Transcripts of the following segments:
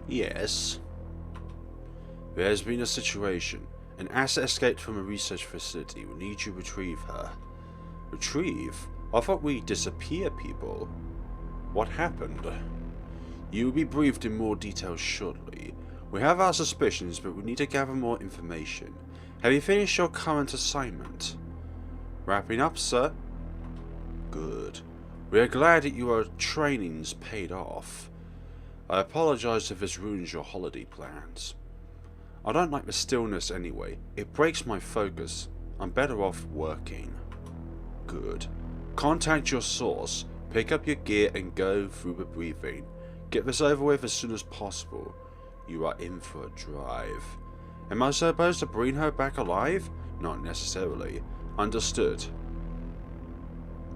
Yes. There has been a situation. An asset escaped from a research facility. We need you to retrieve her. Retrieve? I thought we disappear people. What happened? You will be briefed in more detail shortly. We have our suspicions, but we need to gather more information. Have you finished your current assignment? Wrapping up, sir? Good. We are glad that your training's paid off. I apologize if this ruins your holiday plans. I don't like the stillness anyway. It breaks my focus. I'm better off working. Good. Contact your source, pick up your gear and go through the briefing. Get this over with as soon as possible. You are in for a drive. Am I supposed to bring her back alive? Not necessarily. Understood.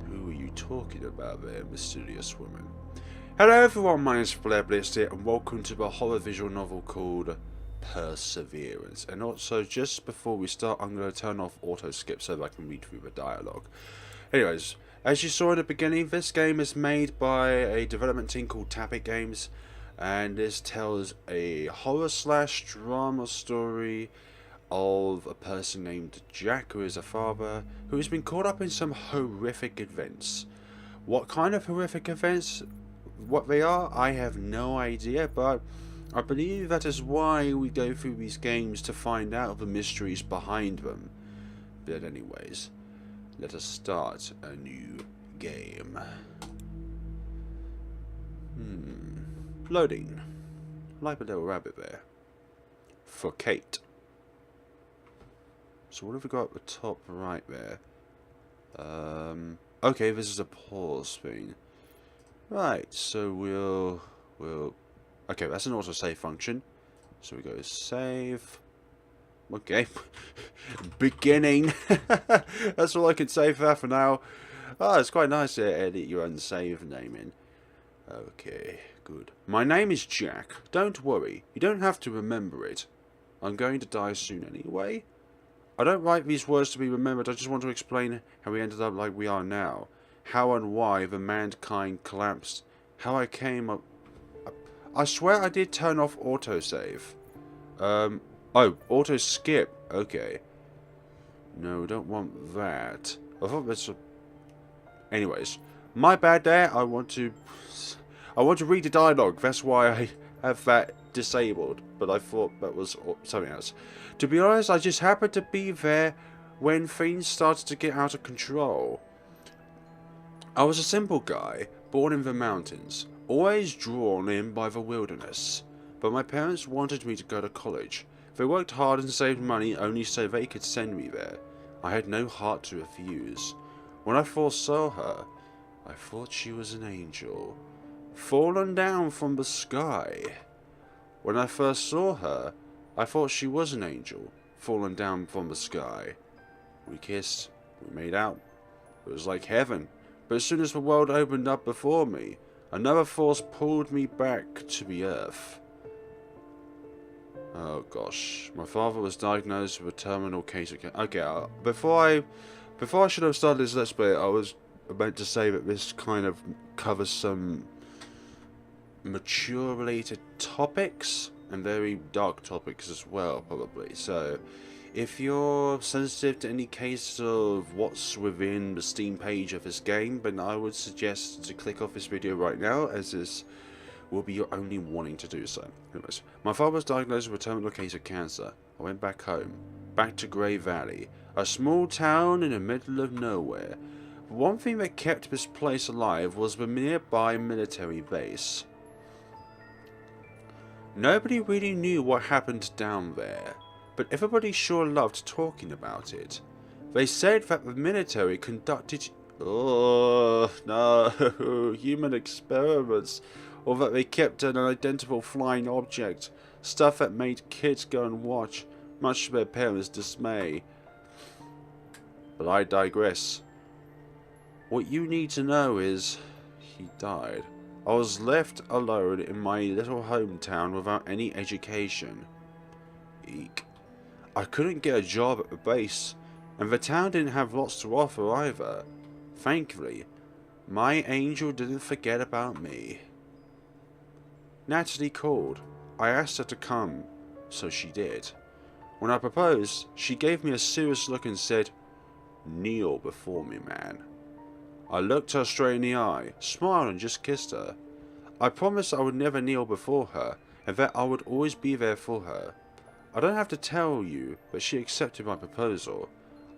Who are you talking about there, mysterious woman? Hello everyone, my name is FlareBlitzed here and welcome to the horror visual novel called Perseverance. And also, just before we start, I'm going to turn off auto skip so that I can read through the dialogue. Anyways, as you saw in the beginning, this game is made by a development team called Tappet Games, and this tells a horror/drama story of a person named Jack, who is a father who has been caught up in some horrific events. What kind of horrific events, what they are, I have no idea, but I believe that is why we go through these games, to find out the mysteries behind them. But anyways, let us start a new game. Loading. Like a little rabbit there. For Kate. So what have we got at the top right there? Okay, this is a pause thing. Right, so we'll okay, that's an autosave function. So we go save. Okay. Beginning. That's all I can say for that for now. Oh, it's quite nice to edit your own save name in. Okay, good. My name is Jack. Don't worry. You don't have to remember it. I'm going to die soon anyway. I don't write these words to be remembered. I just want to explain how we ended up like we are now. How and why the mankind collapsed. How I came up. I swear I did turn off autosave. Oh, auto skip. Okay. No, don't want that. I thought that's a... Anyways, my bad there. I want to read the dialogue. That's why I have that disabled. But I thought that was something else. To be honest, I just happened to be there when things started to get out of control. I was a simple guy, born in the mountains, always drawn in by the wilderness. But my parents wanted me to go to college. They worked hard and saved money only so they could send me there. I had no heart to refuse. When I first saw her, I thought she was an angel, fallen down from the sky. When I first saw her, I thought she was an angel, fallen down from the sky. We kissed, we made out. It was like heaven. But as soon as the world opened up before me, another force pulled me back to the earth. Oh gosh, my father was diagnosed with a terminal case of cancer. Okay, before I should have started this let's play, I was about to say that this kind of covers some mature related topics and very dark topics as well, probably. So if you're sensitive to any case of what's within the Steam page of this game, then I would suggest to click off this video right now, as this will be your only warning to do so. Anyways, my father was diagnosed with a terminal case of cancer. I went back home, back to Grey Ville, a small town in the middle of nowhere. But one thing that kept this place alive was the nearby military base. Nobody really knew what happened down there, but everybody sure loved talking about it. They said that the military conducted human experiments, or that they kept an identical flying object, stuff that made kids go and watch, much to their parents' dismay. But I digress. What you need to know is, he died. I was left alone in my little hometown without any education. Eek. I couldn't get a job at the base, and the town didn't have lots to offer either. Thankfully, my angel didn't forget about me. Natalie called. I asked her to come, so she did. When I proposed, she gave me a serious look and said, "Kneel before me, man." I looked her straight in the eye, smiled and just kissed her. I promised I would never kneel before her, and that I would always be there for her. I don't have to tell you that she accepted my proposal.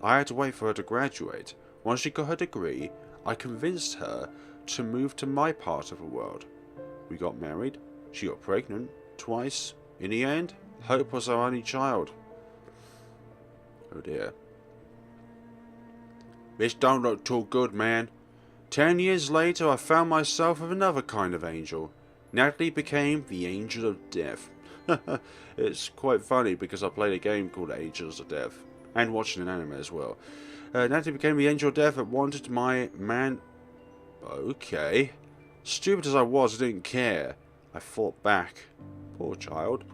I had to wait for her to graduate. Once she got her degree, I convinced her to move to my part of the world. We got married, she got pregnant, twice. In the end, Hope was our only child. Oh dear. This don't look too good, man. 10 years later, I found myself with another kind of angel. Natalie became the Angel of Death. It's quite funny because I played a game called Angels of Death. And watching an anime as well. Natalie became the Angel of Death that wanted my man... Okay. Stupid as I was, I didn't care. I fought back. Poor child.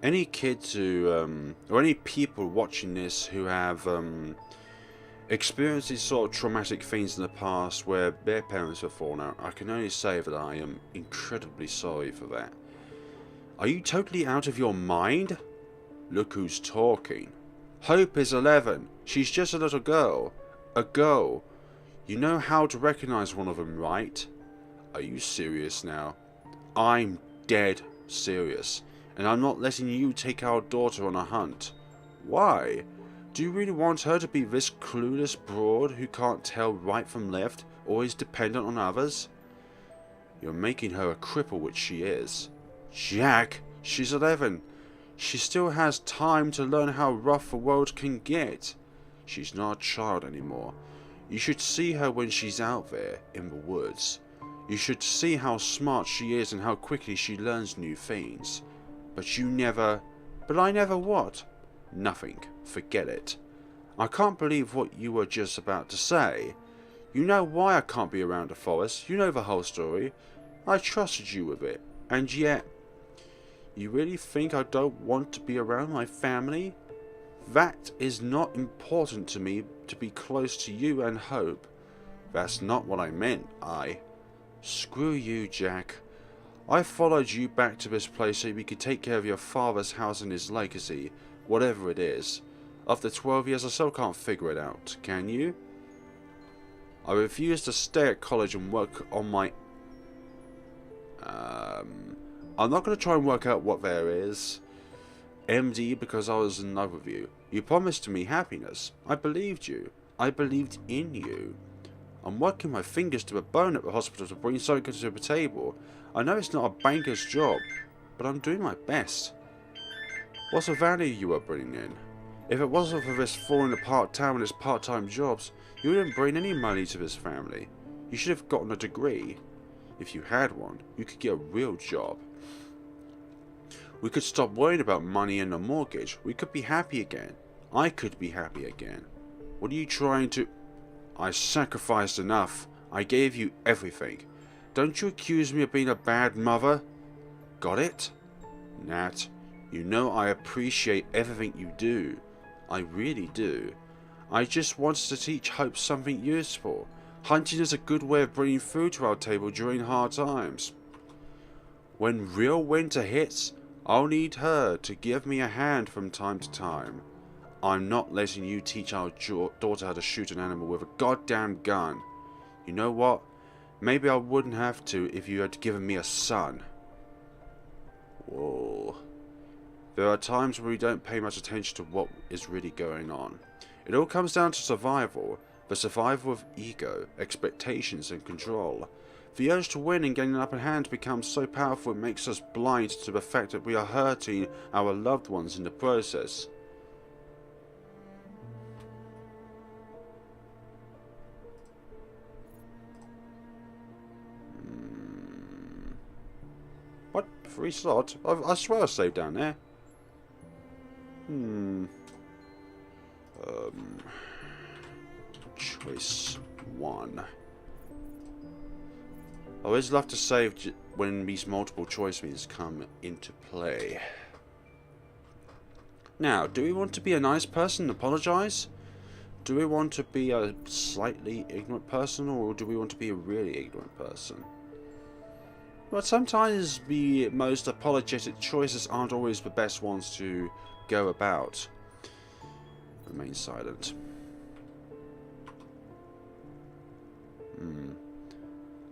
Any kids who, or any people watching this who have experienced these sort of traumatic things in the past where their parents have fallen out, I can only say that I am incredibly sorry for that. Are you totally out of your mind? Look who's talking. Hope is 11. She's just a little girl. A girl. You know how to recognize one of them, right? Are you serious now? I'm dead serious. And I'm not letting you take our daughter on a hunt. Why? Do you really want her to be this clueless broad who can't tell right from left, always dependent on others? You're making her a cripple, which she is. Jack, she's 11. She still has time to learn how rough the world can get. She's not a child anymore. You should see her when she's out there, in the woods. You should see how smart she is and how quickly she learns new things. But you never... But I never what? Nothing. Forget it. I can't believe what you were just about to say. You know why I can't be around the forest. You know the whole story. I trusted you with it. And yet... You really think I don't want to be around my family? That is not important to me to be close to you and Hope. That's not what I meant, Screw you, Jack. I followed you back to this place so we could take care of your father's house and his legacy, whatever it is. After 12 years, I still can't figure it out, can you? I refuse to stay at college and work on my... I'm not going to try and work out what there is. MD, because I was in love with you. You promised me happiness. I believed you. I believed in you. I'm working my fingers to the bone at the hospital to bring something to the table. I know it's not a banker's job, but I'm doing my best. What's the value you are bringing in? If it wasn't for this falling apart town and its part-time jobs, you wouldn't bring any money to this family. You should have gotten a degree. If you had one, you could get a real job. We could stop worrying about money and a mortgage. We could be happy again. I could be happy again. What are you trying to... I sacrificed enough. I gave you everything. Don't you accuse me of being a bad mother? Got it? Nat, you know I appreciate everything you do. I really do. I just wanted to teach Hope something useful. Hunting is a good way of bringing food to our table during hard times. When real winter hits, I'll need her to give me a hand from time to time. I'm not letting you teach our daughter how to shoot an animal with a goddamn gun. You know what? Maybe I wouldn't have to if you had given me a son. Whoa. There are times where we don't pay much attention to what is really going on. It all comes down to survival. The survival of ego, expectations and control. The urge to win and gain an upper hand becomes so powerful it makes us blind to the fact that we are hurting our loved ones in the process. What? 3 slots? I swear I saved down there. Choice 1. I always love to save when these multiple choice means come into play. Now, do we want to be a nice person and apologise? Do we want to be a slightly ignorant person, or do we want to be a really ignorant person? But sometimes the most apologetic choices aren't always the best ones to go about. Remain silent.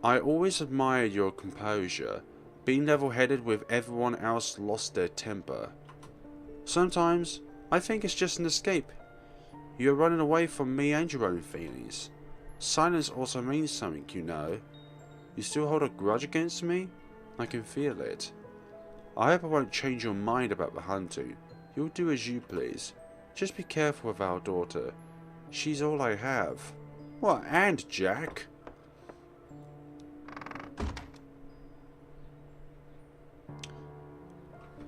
I always admired your composure. Being level-headed with everyone else lost their temper. Sometimes, I think it's just an escape. You're running away from me and your own feelings. Silence also means something, you know. You still hold a grudge against me? I can feel it. I hope I won't change your mind about the hunting. You'll do as you please. Just be careful with our daughter. She's all I have. What, and Jack?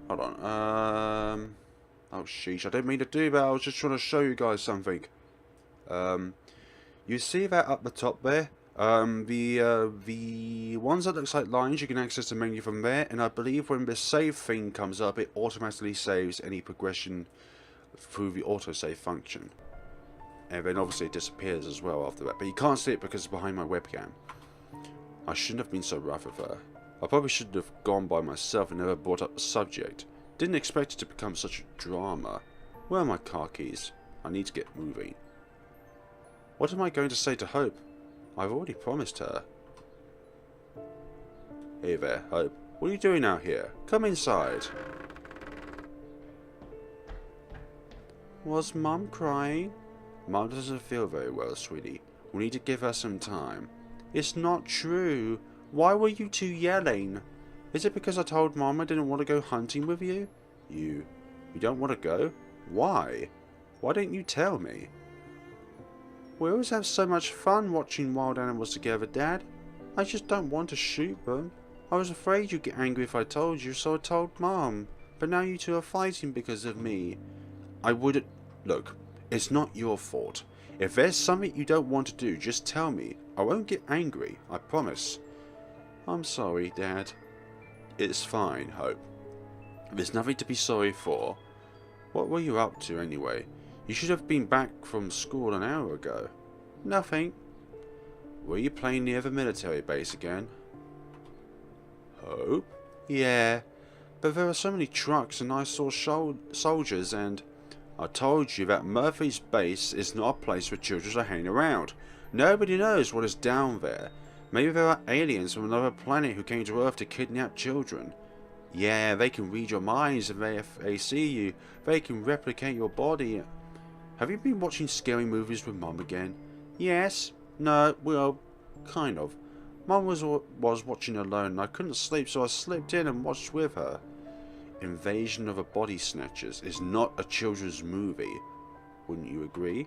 Hold on, oh sheesh, I didn't mean to do that, I was just trying to show you guys something. You see that up the top there? The ones that looks like lines, you can access the menu from there, and I believe when the save thing comes up, it automatically saves any progression through the autosave function. And then obviously it disappears as well after that, but you can't see it because it's behind my webcam. I shouldn't have been so rough with her. I probably should have gone by myself and never brought up the subject. Didn't expect it to become such a drama. Where are my car keys? I need to get moving. What am I going to say to Hope? I've already promised her. Hey there, Hope. What are you doing out here? Come inside. Was Mum crying? Mum doesn't feel very well, sweetie. We need to give her some time. It's not true. Why were you two yelling? Is it because I told Mom I didn't want to go hunting with you? You don't want to go? Why? Why didn't you tell me? We always have so much fun watching wild animals together, Dad. I just don't want to shoot them. I was afraid you'd get angry if I told you, so I told Mom. But now you two are fighting because of me. I wouldn't... Look, it's not your fault. If there's something you don't want to do, just tell me. I won't get angry, I promise. I'm sorry, Dad. It's fine, Hope. There's nothing to be sorry for. What were you up to, anyway? You should have been back from school an hour ago. Nothing. Were you playing near the military base again? Hope? Yeah. But there are so many trucks and I saw soldiers and... I told you that Murphy's base is not a place for children to hang around. Nobody knows what is down there. Maybe there are aliens from another planet who came to Earth to kidnap children. Yeah, they can read your minds and if they see you, they can replicate your body. Have you been watching scary movies with Mum again? Yes. No, well, kind of. Mum was watching alone and I couldn't sleep, so I slipped in and watched with her. Invasion of the Body Snatchers is not a children's movie. Wouldn't you agree?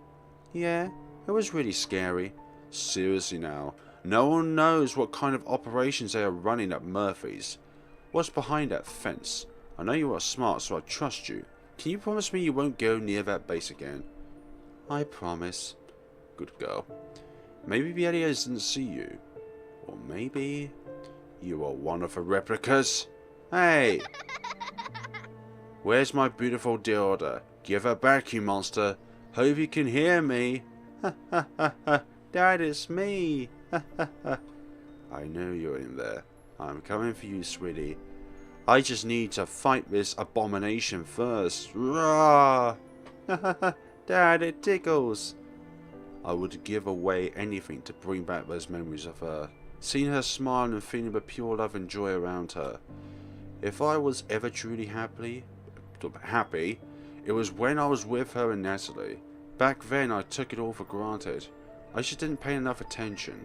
Yeah, it was really scary. Seriously now. No one knows what kind of operations they are running at Murphy's. What's behind that fence? I know you are smart, so I trust you. Can you promise me you won't go near that base again? I promise. Good girl. Maybe the aliens didn't see you. Or maybe you are one of the replicas. Hey! Where's my beautiful daughter? Give her back, you monster. Hope you can hear me. Ha ha ha ha. Dad, it's me. I know you're in there. I'm coming for you, sweetie. I just need to fight this abomination first. Rah! Dad, it tickles. I would give away anything to bring back those memories of her. Seeing her smile and feeling the pure love and joy around her. If I was ever truly happy, it was when I was with her and Natalie. Back then I took it all for granted. I just didn't pay enough attention.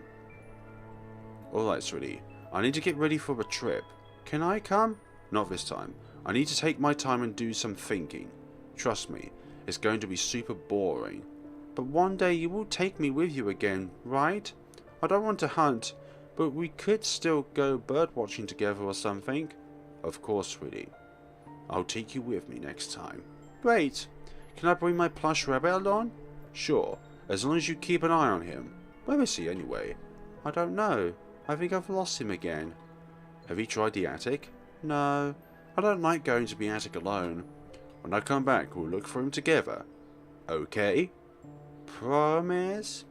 Alright, sweetie. I need to get ready for the trip. Can I come? Not this time. I need to take my time and do some thinking. Trust me, it's going to be super boring. But one day you will take me with you again, right? I don't want to hunt, but we could still go bird watching together or something. Of course, sweetie. I'll take you with me next time. Great. Can I bring my plush rabbit along? Sure, as long as you keep an eye on him. Where is he anyway? I don't know. I think I've lost him again. Have you tried the attic? No. I don't like going to the attic alone. When I come back, we'll look for him together. Okay? Promise?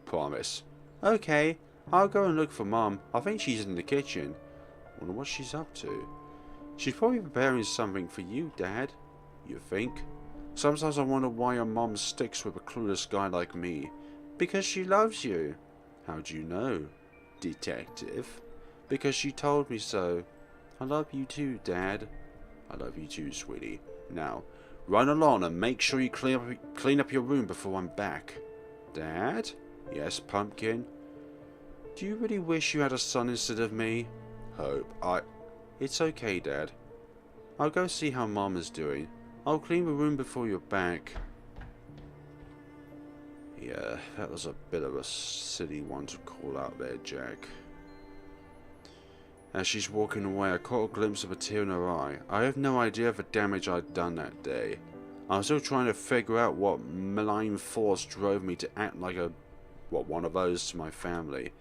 Promise. Okay, I'll go and look for Mum. I think she's in the kitchen. Wonder what she's up to. She's probably preparing something for you, Dad. You think? Sometimes I wonder why your mom sticks with a clueless guy like me. Because she loves you. How do you know, Detective? Because she told me so. I love you too, Dad. I love you too, sweetie. Now, run along and make sure you clean up your room before I'm back. Dad? Yes, Pumpkin? Do you really wish you had a son instead of me? Hope. It's okay, Dad. I'll go see how Mom is doing. I'll clean the room before you're back. Yeah, that was a bit of a silly one to call out there, Jack. As she's walking away, I caught a glimpse of a tear in her eye. I have no idea of the damage I'd done that day. I'm still trying to figure out what malign force drove me to act like one of those to my family.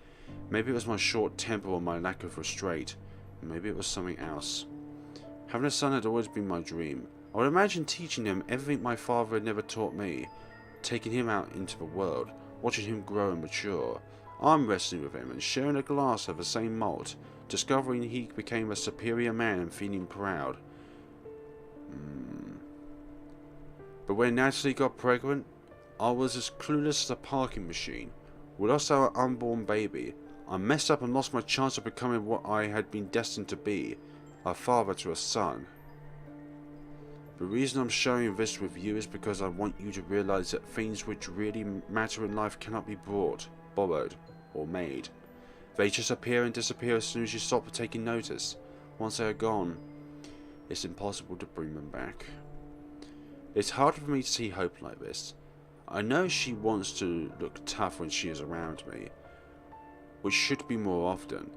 Maybe it was my short temper or my lack of restraint. Maybe it was something else. Having a son had always been my dream. I would imagine teaching him everything my father had never taught me. Taking him out into the world, watching him grow and mature. Arm wrestling with him and sharing a glass of the same malt. Discovering he became a superior man and feeling proud. But when Natalie got pregnant, I was as clueless as a parking machine. We lost our unborn baby. I messed up and lost my chance of becoming what I had been destined to be. A father to a son. The reason I'm sharing this with you is because I want you to realize that things which really matter in life cannot be bought, borrowed, or made. They just appear and disappear as soon as you stop taking notice. Once they are gone, it's impossible to bring them back. It's hard for me to see Hope like this. I know she wants to look tough when she is around me, which should be more often.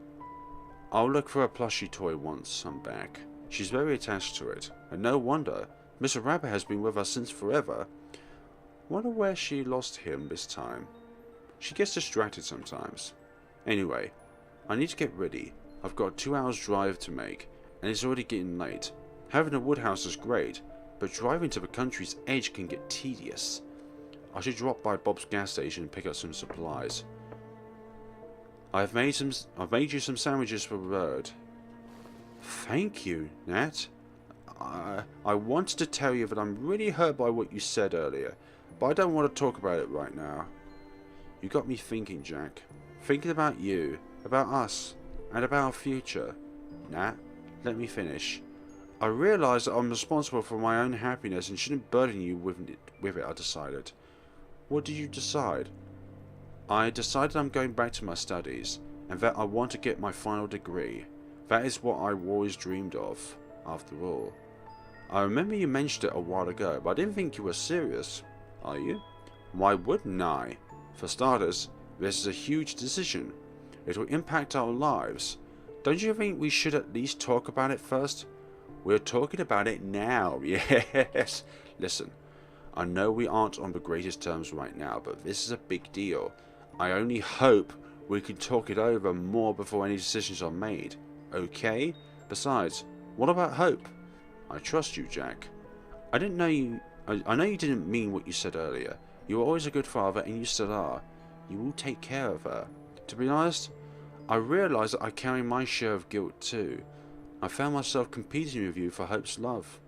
I'll look for a plushie toy once I'm back. She's very attached to it, and no wonder. Mr. Rabbit has been with us since forever. Wonder where she lost him this time. She gets distracted sometimes. Anyway, I need to get ready. I've got a 2 hours drive to make, and it's already getting late. Having a woodhouse is great, but driving to the country's edge can get tedious. I should drop by Bob's gas station and pick up some supplies. I've made you some sandwiches for Bird. Thank you, Nat. I wanted to tell you that I'm really hurt by what you said earlier, but I don't want to talk about it right now. You got me thinking, Jack. Thinking about you, about us, and about our future. Nat, let me finish. I realise that I'm responsible for my own happiness and shouldn't burden you with it, I decided. What did you decide? I decided I'm going back to my studies, and that I want to get my final degree. That is what I always dreamed of, after all. I remember you mentioned it a while ago, but I didn't think you were serious. Are you? Why wouldn't I? For starters, this is a huge decision. It will impact our lives. Don't you think we should at least talk about it first? We're talking about it now, yes. Listen, I know we aren't on the greatest terms right now, but this is a big deal. I only hope we can talk it over more before any decisions are made. Okay? Besides, what about Hope? I trust you, Jack. I know you didn't mean what you said earlier. You were always a good father, and you still are. You will take care of her. To be honest, I realise that I carry my share of guilt too. I found myself competing with you for Hope's love.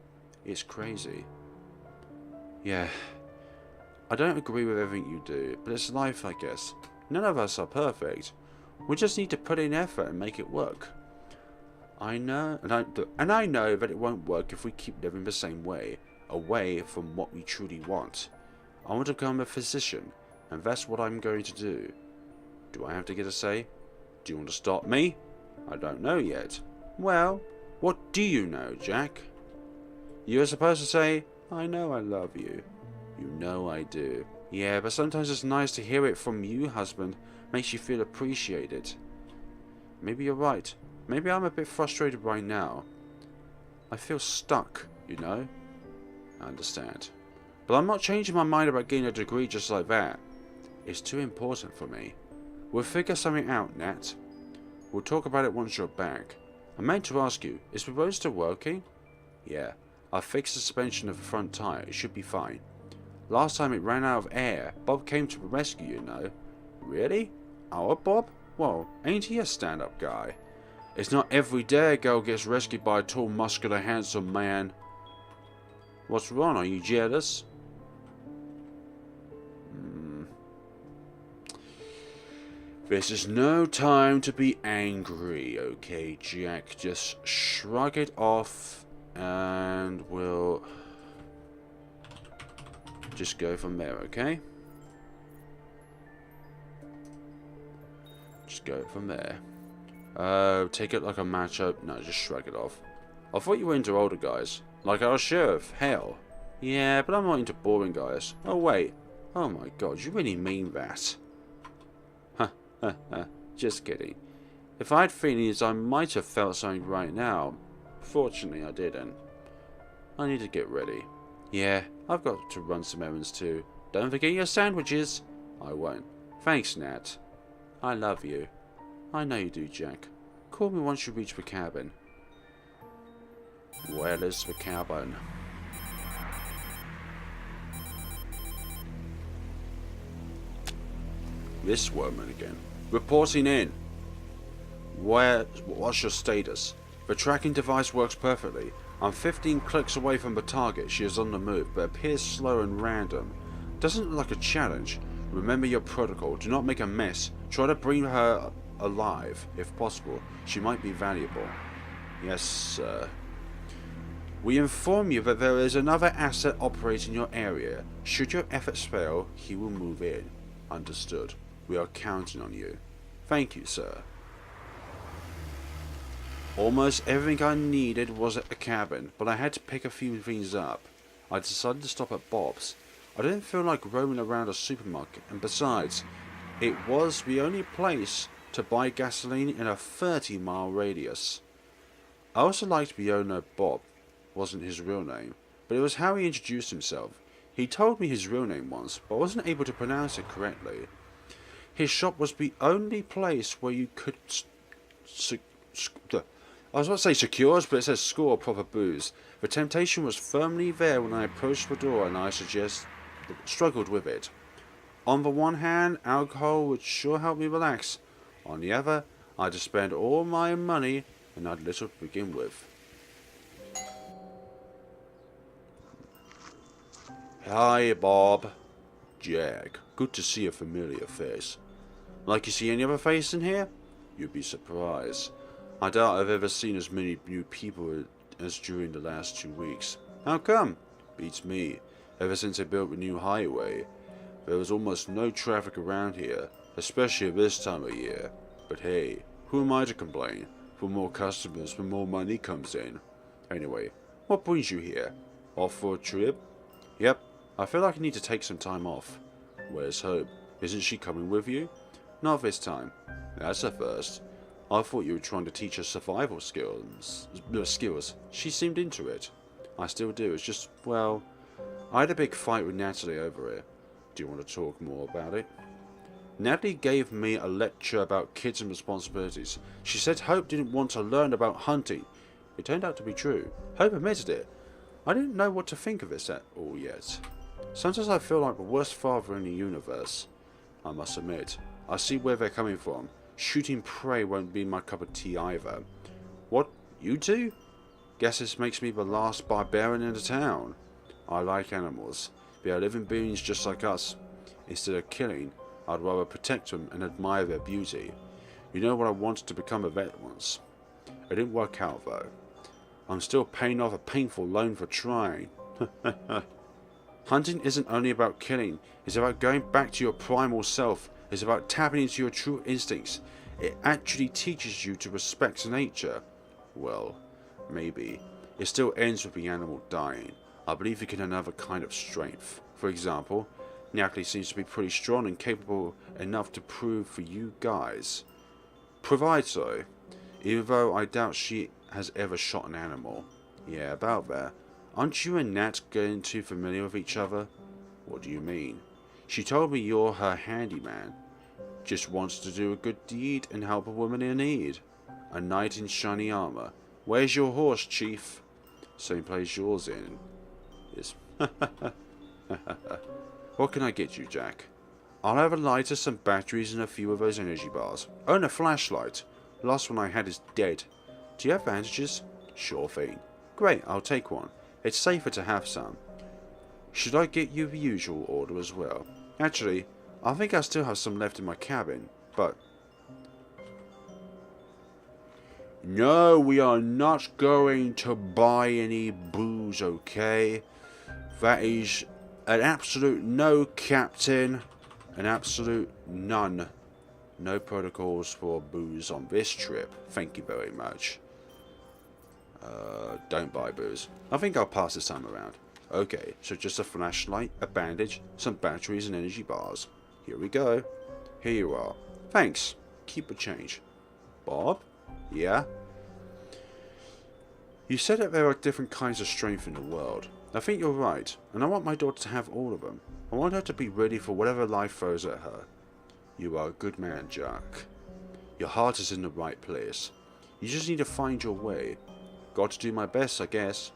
It's crazy. Yeah. I don't agree with everything you do, but it's life, I guess. None of us are perfect. We just need to put in effort and make it work. I know, and I know that it won't work if we keep living the same way, away from what we truly want. I want to become a physician, and that's what I'm going to do. Do I have to get a say? Do you want to stop me? I don't know yet. Well, what do you know, Jack? You're supposed to say, I know I love you. You know I do. Yeah, but sometimes it's nice to hear it from you, husband. Makes you feel appreciated. Maybe you're right. Maybe I'm a bit frustrated right now. I feel stuck, you know? I understand. But I'm not changing my mind about getting a degree just like that. It's too important for me. We'll figure something out, Nat. We'll talk about it once you're back. I meant to ask you, is the road still working? Yeah. I fixed the suspension of the front tyre. It should be fine. Last time it ran out of air. Bob came to the rescue, you know. Really? Our Bob? Well, ain't he a stand-up guy? It's not every day a girl gets rescued by a tall, muscular, handsome man. What's wrong? Are you jealous? This is no time to be angry, okay, Jack? Just shrug it off and we'll just go from there, okay? Just go from there. Take it like a matchup. No, just shrug it off. I thought you were into older guys. Like our sheriff. Hell. Yeah, but I'm not into boring guys. Oh, wait. Oh my god, you really mean that? Just kidding. If I had feelings, I might have felt something right now. Fortunately, I didn't. I need to get ready. Yeah, I've got to run some errands too. Don't forget your sandwiches. I won't. Thanks, Nat. I love you. I know you do, Jack. Call me once you reach the cabin. Where is the cabin? This woman again. Reporting in. What's your status? The tracking device works perfectly. I'm 15 clicks away from the target. She is on the move, but appears slow and random. Doesn't look like a challenge. Remember your protocol. Do not make a mess. Try to bring her alive, if possible. She might be valuable. Yes, sir. We inform you that there is another asset operating your area. Should your efforts fail, he will move in. Understood. We are counting on you. Thank you, sir. Almost everything I needed was at the cabin, but I had to pick a few things up. I decided to stop at Bob's. I didn't feel like roaming around a supermarket, and besides, it was the only place to buy gasoline in a 30-mile radius. I also liked the owner. Bob wasn't his real name, but it was how he introduced himself. He told me his real name once, but I wasn't able to pronounce it correctly. His shop was the only place where you could I was about to say secures, but it says score proper booze. The temptation was firmly there when I approached the door, and I struggled with it. On the one hand, alcohol would sure help me relax. On the other, I had to spend all my money and had little to begin with. Hi, Bob. Jack. Good to see a familiar face. Like you see any other face in here? You'd be surprised. I doubt I've ever seen as many new people as during the last 2 weeks. How come? Beats me. Ever since they built the new highway, there was almost no traffic around here, especially at this time of year. But hey, who am I to complain? For more customers, the more money comes in. Anyway, what brings you here? Off for a trip? Yep, I feel like I need to take some time off. Where's Hope? Isn't she coming with you? Not this time. That's a first. I thought you were trying to teach her survival skills. She seemed into it. I still do. It's just, well, I had a big fight with Natalie over it. Do you want to talk more about it? Natalie gave me a lecture about kids and responsibilities. She said Hope didn't want to learn about hunting. It turned out to be true. Hope admitted it. I didn't know what to think of this at all yet. Sometimes I feel like the worst father in the universe. I must admit, I see where they're coming from. Shooting prey won't be my cup of tea either. What, you two? Guess this makes me the last barbarian in the town. I like animals. They are living beings just like us. Instead of killing, I'd rather protect them and admire their beauty. You know what I wanted to become a vet once. It didn't work out though. I'm still paying off a painful loan for trying. Hunting isn't only about killing. It's about going back to your primal self. It's about tapping into your true instincts. It actually teaches you to respect nature. Well, maybe. It still ends with the animal dying. I believe you can have another kind of strength. For example, Natalie seems to be pretty strong and capable enough to prove for you guys. Provide so. Even though I doubt she has ever shot an animal. Yeah, about that. Aren't you and Nat getting too familiar with each other? What do you mean? She told me you're her handyman. Just wants to do a good deed and help a woman in need. A knight in shiny armor. Where's your horse, Chief? Same place yours in. Yes. What can I get you, Jack? I'll have a lighter, some batteries, and a few of those energy bars. Oh, and a flashlight. The last one I had is dead. Do you have bandages? Sure thing. Great, I'll take one. It's safer to have some. Should I get you the usual order as well? Actually, I think I still have some left in my cabin, but... No, we are not going to buy any booze, okay? That is an absolute no, Captain. An absolute none. No protocols for booze on this trip. Thank you very much. Don't buy booze. I think I'll pass this time around. Okay, so just a flashlight, a bandage, some batteries and energy bars. Here we go. Here you are. Thanks. Keep the change. Bob? Yeah? You said that there are different kinds of strength in the world. I think you're right, and I want my daughter to have all of them. I want her to be ready for whatever life throws at her. You are a good man, Jack. Your heart is in the right place. You just need to find your way. Got to do my best, I guess.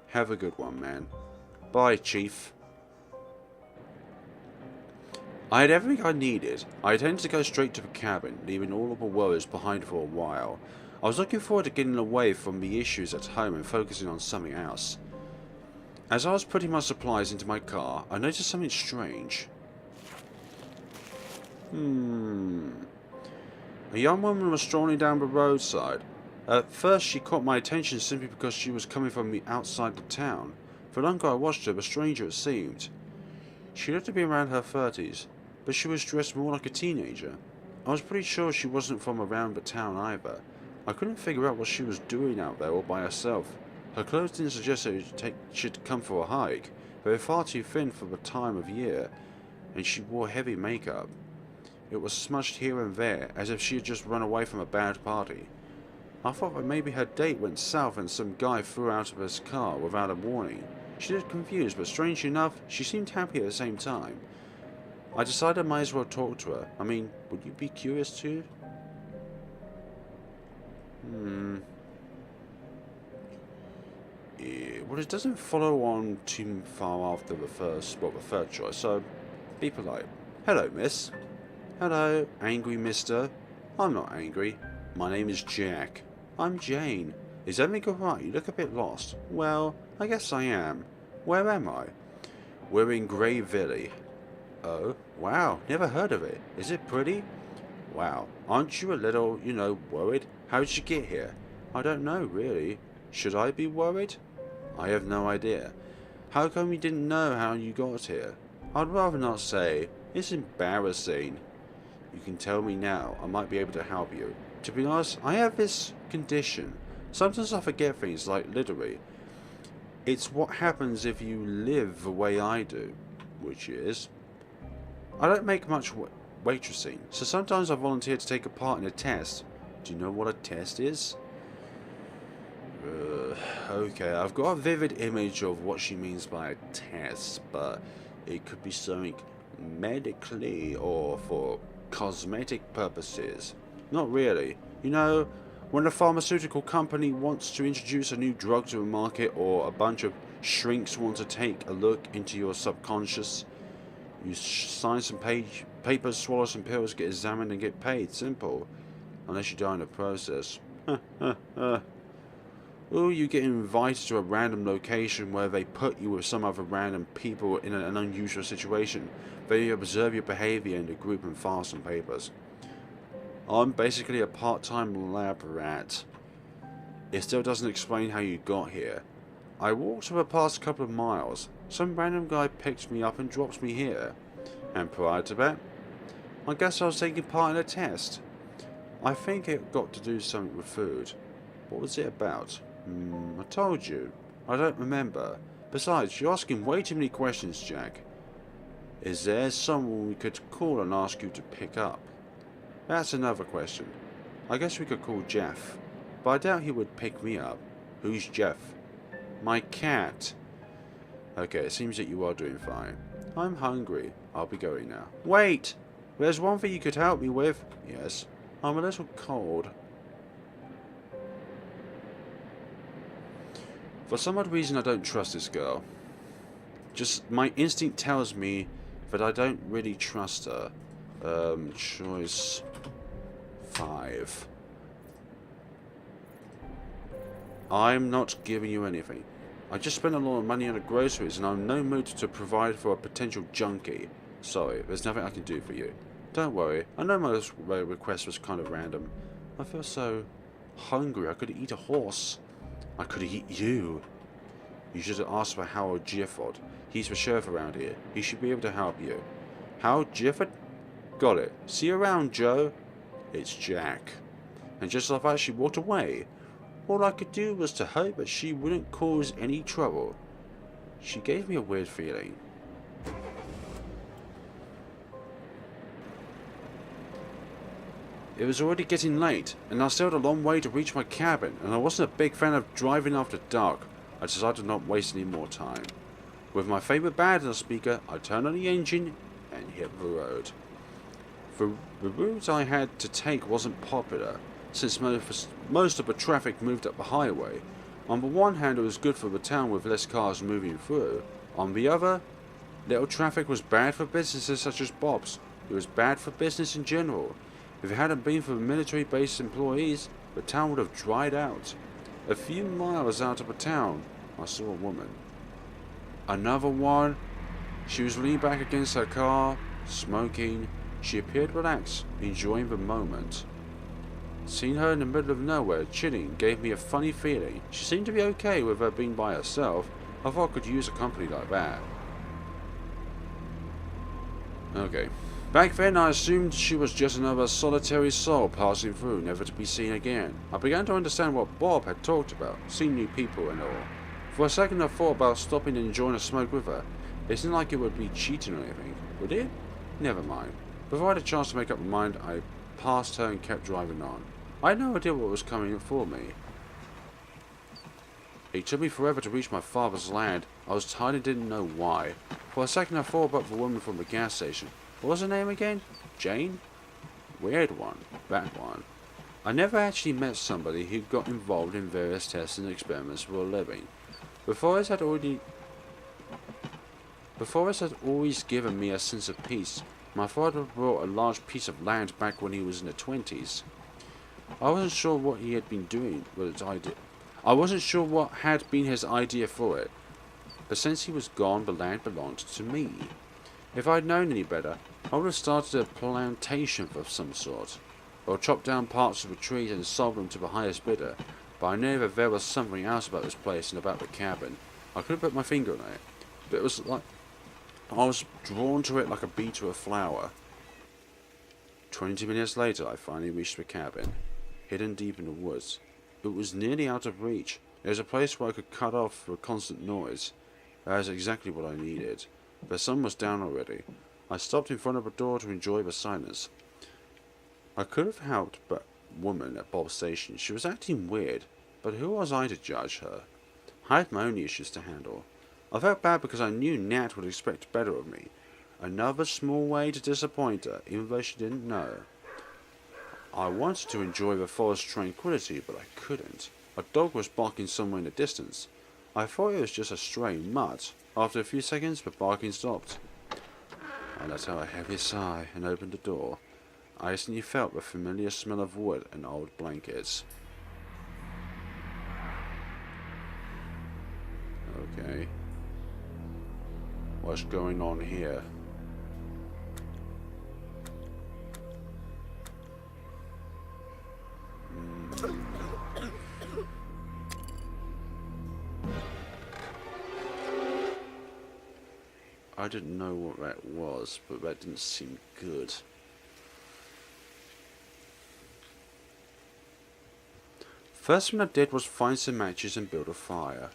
Have a good one, man. Bye, Chief. I had everything I needed. I intended to go straight to the cabin, leaving all of the worries behind for a while. I was looking forward to getting away from the issues at home and focusing on something else. As I was putting my supplies into my car, I noticed something strange. A young woman was strolling down the roadside. At first she caught my attention simply because she was coming from the outside the town. For longer I watched her, a stranger it seemed. She looked to be around her 30s, but she was dressed more like a teenager. I was pretty sure she wasn't from around the town either. I couldn't figure out what she was doing out there all by herself. Her clothes didn't suggest that she'd come for a hike. They were far too thin for the time of year, and she wore heavy makeup. It was smudged here and there, as if she had just run away from a bad party. I thought that maybe her date went south and some guy flew out of his car without a warning. She looked confused, but strangely enough, she seemed happy at the same time. I decided I might as well talk to her. I mean, would you be curious too? Yeah, well, it doesn't follow on too far after the third choice, so be polite. Hello, miss. Hello, angry mister. I'm not angry. My name is Jack. I'm Jane. Is everything alright? You look a bit lost. Well, I guess I am. Where am I? We're in Grey Ville. Oh, wow, never heard of it. Is it pretty? Wow, aren't you a little, worried? How did you get here? I don't know, really. Should I be worried? I have no idea. How come you didn't know how you got here? I'd rather not say. It's embarrassing. You can tell me now. I might be able to help you. To be honest, I have this condition. Sometimes I forget things, like literally. It's what happens if you live the way I do. Which is... I don't make much waitressing, so sometimes I volunteer to take a part in a test. Do you know what a test is? Okay, I've got a vivid image of what she means by a test, but it could be something medically or for cosmetic purposes. Not really. When a pharmaceutical company wants to introduce a new drug to a market, or a bunch of shrinks want to take a look into your subconscious, you sign some papers, swallow some pills, get examined and get paid. Simple. Unless you die in the process. Or you get invited to a random location where they put you with some other random people in an unusual situation. They observe your behavior in the group and file some papers. I'm basically a part-time lab rat. It still doesn't explain how you got here. I walked for the past couple of miles. Some random guy picked me up and dropped me here. And prior to that, I guess I was taking part in a test. I think it got to do something with food. What was it about? I told you. I don't remember. Besides, you're asking way too many questions, Jack. Is there someone we could call and ask you to pick up? That's another question. I guess we could call Jeff. But I doubt he would pick me up. Who's Jeff? My cat. Okay, it seems that you are doing fine. I'm hungry. I'll be going now. Wait! There's one thing you could help me with. Yes. I'm a little cold. For some odd reason I don't trust this girl. Just my instinct tells me that I don't really trust her. Choice 5. I'm not giving you anything. I just spent a lot of money on the groceries and I'm in no mood to provide for a potential junkie. Sorry, there's nothing I can do for you. Don't worry, I know my request was kind of random. I feel so hungry I could eat a horse. I could eat you. You should have asked for Howard Gifford. He's the sheriff around here. He should be able to help you. Howard Gifford? Got it. See you around, Joe. It's Jack. And just like that, she walked away. All I could do was to hope that she wouldn't cause any trouble. She gave me a weird feeling. It was already getting late, and I still had a long way to reach my cabin, and I wasn't a big fan of driving after dark. I decided to not waste any more time. With my favourite band on the speaker, I turned on the engine and hit the road. The route I had to take wasn't popular, since most of the traffic moved up the highway. On the one hand, it was good for the town with less cars moving through. On the other, little traffic was bad for businesses such as Bob's. It was bad for business in general. If it hadn't been for the military-based employees, the town would have dried out. A few miles out of the town, I saw a woman. Another one. She was leaning back against her car, smoking. She appeared relaxed, enjoying the moment. Seeing her in the middle of nowhere, chilling, gave me a funny feeling. She seemed to be okay with her being by herself. I thought I could use a company like that. Okay. Back then, I assumed she was just another solitary soul passing through, never to be seen again. I began to understand what Bob had talked about, seeing new people and all. For a second, I thought about stopping and enjoying a smoke with her. It seemed like it would be cheating or anything. Would it? Never mind. Before I had a chance to make up my mind, I passed her and kept driving on. I had no idea what was coming for me. It took me forever to reach my father's land. I was tired and didn't know why. For a second, I thought about the woman from the gas station. What was her name again? Jane? Weird one. That one. I never actually met somebody who got involved in various tests and experiments for a living. Before had always given me a sense of peace. My father bought a large piece of land back when he was in the 20s. I wasn't sure what he had been doing with its idea. I wasn't sure what had been his idea for it. But since he was gone, the land belonged to me. If I'd known any better, I would have started a plantation of some sort, or chopped down parts of the trees and sold them to the highest bidder. But I knew that there was something else about this place and about the cabin. I couldn't put my finger on it, but it was like I was drawn to it like a bee to a flower. 20 minutes later, I finally reached the cabin, hidden deep in the woods. It was nearly out of reach. There was a place where I could cut off the constant noise. That was exactly what I needed. The sun was down already. I stopped in front of the door to enjoy the silence. I could have helped but woman at Bob's station. She was acting weird, but who was I to judge her? I had my own issues to handle. I felt bad because I knew Nat would expect better of me. Another small way to disappoint her, even though she didn't know. I wanted to enjoy the forest tranquility, but I couldn't. A dog was barking somewhere in the distance. I thought it was just a stray mutt. After a few seconds, the barking stopped. I let out a heavy sigh and opened the door. I instantly felt the familiar smell of wood and old blankets. Okay. What's going on here? I didn't know what that was, but that didn't seem good. First thing I did was find some matches and build a fire.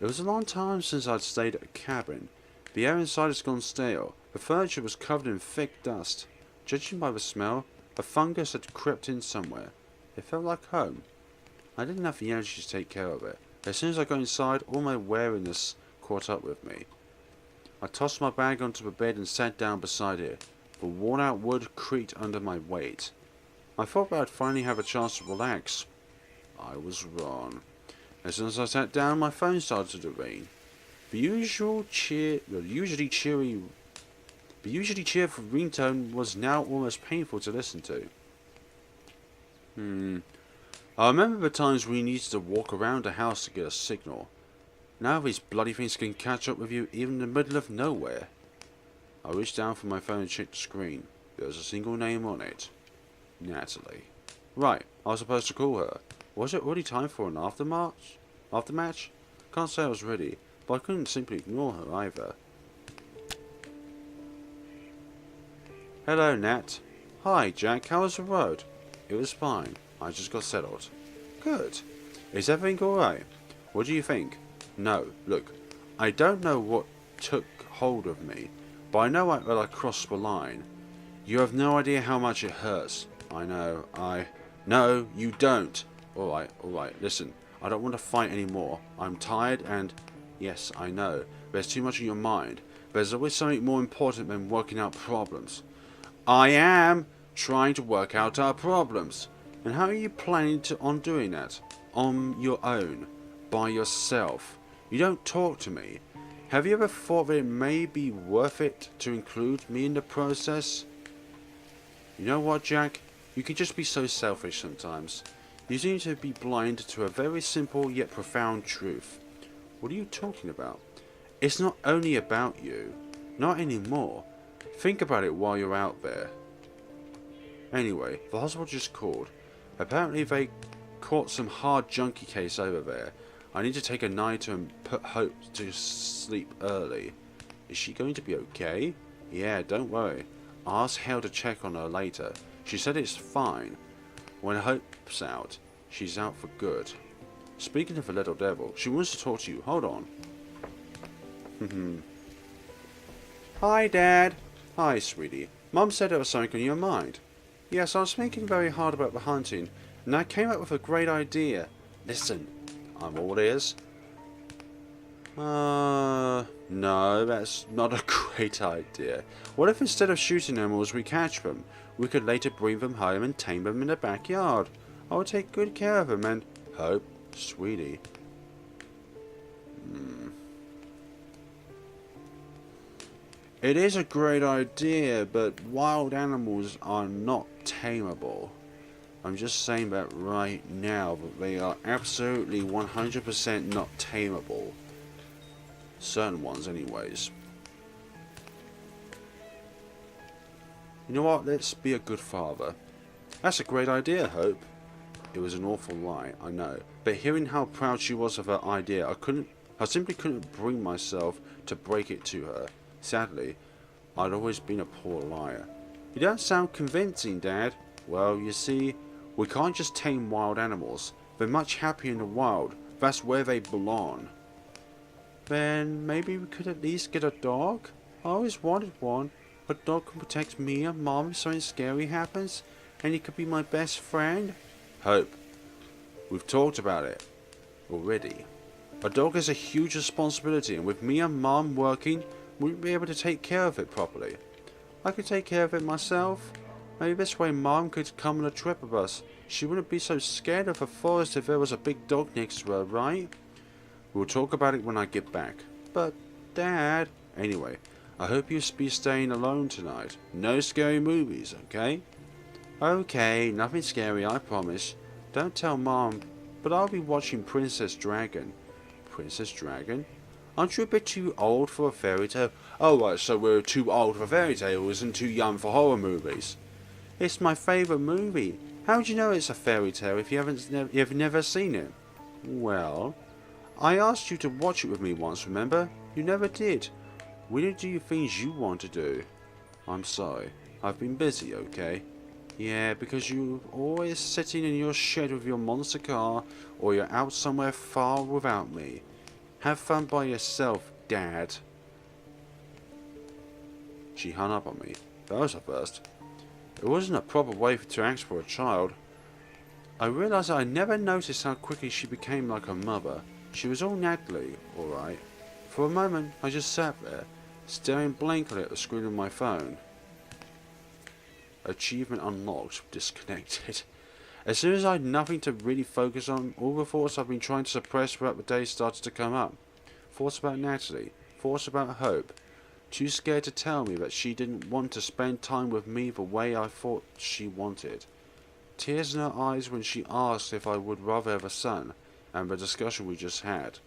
It was a long time since I'd stayed at a cabin. The air inside has gone stale. The furniture was covered in thick dust. Judging by the smell, a fungus had crept in somewhere. It felt like home. I didn't have the energy to take care of it. As soon as I got inside, all my weariness caught up with me. I tossed my bag onto the bed and sat down beside it. The worn-out wood creaked under my weight. I thought that I'd finally have a chance to relax. I was wrong. As soon as I sat down, my phone started to ring. The usually cheerful ringtone was now almost painful to listen to. I remember the times we needed to walk around the house to get a signal. Now these bloody things can catch up with you even in the middle of nowhere. I reached down for my phone and checked the screen. There was a single name on it. Natalie. Right, I was supposed to call her. Was it already time for an aftermatch? Can't say I was ready, but I couldn't simply ignore her either. Hello, Nat. Hi, Jack. How was the road? It was fine. I just got settled. Good. Is everything alright? What do you think? No, look, I don't know what took hold of me, but I know that I crossed the line. You have no idea how much it hurts. I know, No, you don't. Alright, listen, I don't want to fight anymore. I'm tired and... Yes, I know, there's too much in your mind. There's always something more important than working out problems. I am trying to work out our problems. And how are you planning on doing that? On your own. By yourself. You don't talk to me. Have you ever thought that it may be worth it to include me in the process? You know what, Jack? You can just be so selfish sometimes. You seem to be blind to a very simple yet profound truth. What are you talking about? It's not only about you. Not anymore. Think about it while you're out there. Anyway, the hospital just called. Apparently they caught some hard junkie case over there. I need to take a night and put Hope to sleep early. Is she going to be okay? Yeah, don't worry. I'll ask Hale to check on her later. She said it's fine. When Hope's out, she's out for good. Speaking of the little devil, she wants to talk to you. Hold on. Hi, Dad. Hi, sweetie. Mum said there was something on your mind. Yes, I was thinking very hard about the hunting, and I came up with a great idea. Listen, I'm all ears. No, that's not a great idea. What if instead of shooting animals, we catch them? We could later bring them home and tame them in the backyard. I would take good care of them and... Hope, sweetie. It is a great idea, but wild animals are not tameable. I'm just saying that right now, but they are absolutely 100% not tameable. Certain ones anyways. You know what, let's be a good father. That's a great idea, Hope. It was an awful lie, I know, but hearing how proud she was of her idea, I simply couldn't bring myself to break it to her. Sadly, I'd always been a poor liar. You don't sound convincing, Dad. Well, you see, we can't just tame wild animals. They're much happier in the wild. That's where they belong. Then maybe we could at least get a dog? I always wanted one. A dog can protect me and Mom if something scary happens, and he could be my best friend. Hope, we've talked about it already. A dog is a huge responsibility, and with me and Mom working, we won't be able to take care of it properly. I could take care of it myself. Maybe this way Mom could come on a trip with us. She wouldn't be so scared of the forest if there was a big dog next to her, right? We'll talk about it when I get back. But, Dad... Anyway, I hope you'll be staying alone tonight. No scary movies, okay? Okay, nothing scary, I promise. Don't tell Mom, but I'll be watching Princess Dragon. Princess Dragon? Aren't you a bit too old for a fairy tale? Oh, right, so we're too old for fairy tales and too young for horror movies. It's my favourite movie. How do you know it's a fairy tale if you've never seen it? Well, I asked you to watch it with me once, remember? You never did. We didn't do things you want to do. I'm sorry. I've been busy, okay? Yeah, because you're always sitting in your shed with your monster car, or you're out somewhere far without me. Have fun by yourself, Dad. She hung up on me. That was a first. It wasn't a proper way to act for a child. I realised I never noticed how quickly she became like her mother. She was all Natalie, alright. For a moment, I just sat there, staring blankly at the screen of my phone. Achievement unlocked. Disconnected. As soon as I had nothing to really focus on, all the thoughts I've been trying to suppress throughout the day started to come up. Thoughts about Natalie. Thoughts about Hope. Too scared to tell me that she didn't want to spend time with me the way I thought she wanted. tears in her eyes when she asked if I would rather have a son, and the discussion we just had.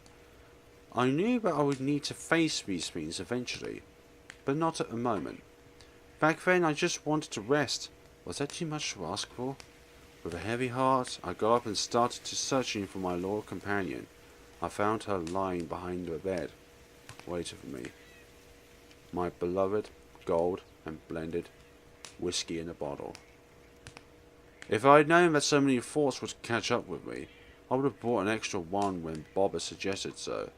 I knew that I would need to face these things eventually, but not at the moment. Back then I just wanted to rest. Was that too much to ask for? With a heavy heart, I got up and started to searching for my loyal companion. I found her lying behind the bed, waiting for me. My beloved, gold and blended whiskey in a bottle. If I had known that so many thoughts would catch up with me, I would have bought an extra one when Bob had suggested so.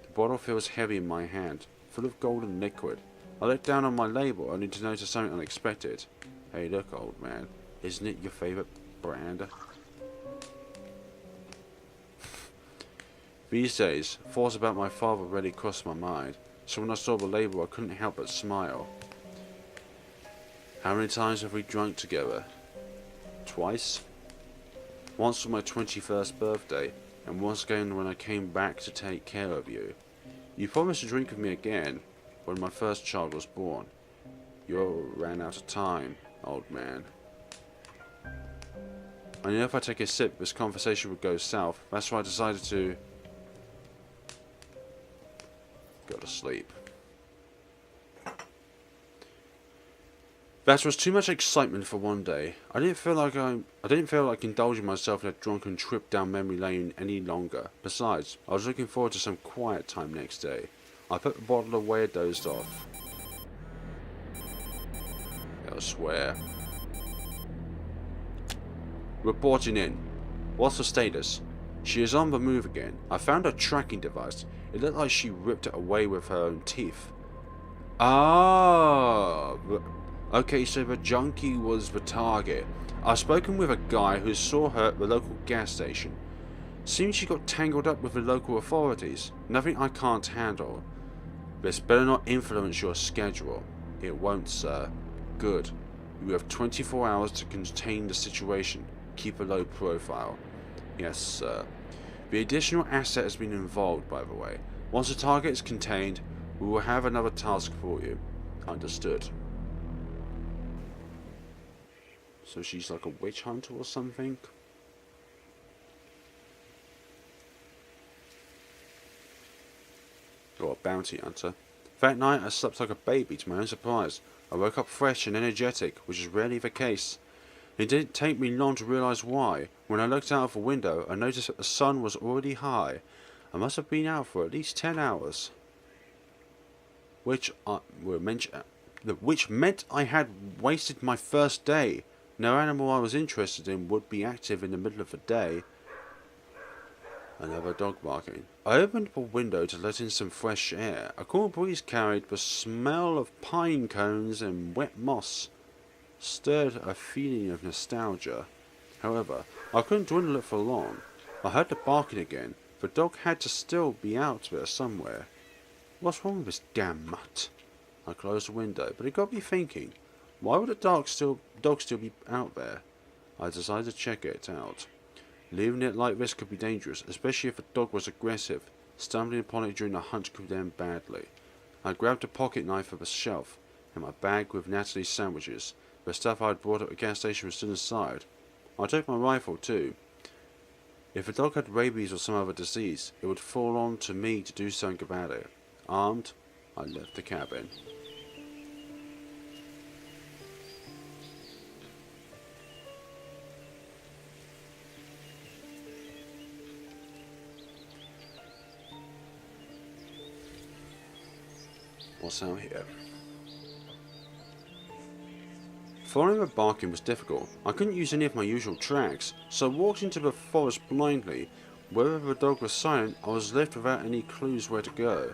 The bottle feels heavy in my hand, full of golden liquid. I look down on my label only to notice something unexpected. Hey look, old man, isn't it your favourite brand? These days, thoughts about my father rarely crossed my mind, so when I saw the label I couldn't help but smile. How many times have we drunk together? Twice? Once on my 21st birthday, and once again when I came back to take care of you. You promised to drink with me again when my first child was born. You ran out of time, old man. I knew if I take a sip this conversation would go south, that's why I decided to go to sleep. That was too much excitement for one day. I didn't feel like indulging myself in a drunken trip down memory lane any longer. Besides, I was looking forward to some quiet time next day. I put the bottle away and dozed off. I swear. Reporting in. What's the status? She is on the move again. I found her tracking device. It looked like she ripped it away with her own teeth. Ah. Okay, so the junkie was the target. I've spoken with a guy who saw her at the local gas station. Seems she got tangled up with the local authorities. Nothing I can't handle. This better not influence your schedule. It won't, sir. Good. You have 24 hours to contain the situation. Keep a low profile. Yes, sir. The additional asset has been involved, by the way. Once the target is contained, we will have another task for you. Understood. So she's like a witch hunter or something? Or a bounty hunter. That night I slept like a baby to my own surprise. I woke up fresh and energetic, which is rarely the case. It didn't take me long to realise why. When I looked out of the window, I noticed that the sun was already high. I must have been out for at least 10 hours. Which meant I had wasted my first day. No animal I was interested in would be active in the middle of the day. Another dog barking. I opened the window to let in some fresh air. A cool breeze carried the smell of pine cones and wet moss. Stirred a feeling of nostalgia. However, I couldn't dwindle it for long. I heard the barking again. The dog had to still be out there somewhere. What's wrong with this damn mutt? I closed the window, but it got me thinking. Why would a dog still be out there? I decided to check it out. Leaving it like this could be dangerous, especially if the dog was aggressive. Stumbling upon it during the hunt could end badly. I grabbed a pocket knife from the shelf, and my bag with Natalie's sandwiches. The stuff I had brought at the gas station was still inside. I took my rifle too. If the dog had rabies or some other disease, it would fall on to me to do something about it. Armed, I left the cabin. What's out here? Following the barking was difficult. I couldn't use any of my usual tracks, so I walked into the forest blindly. Wherever the dog was silent, I was left without any clues where to go.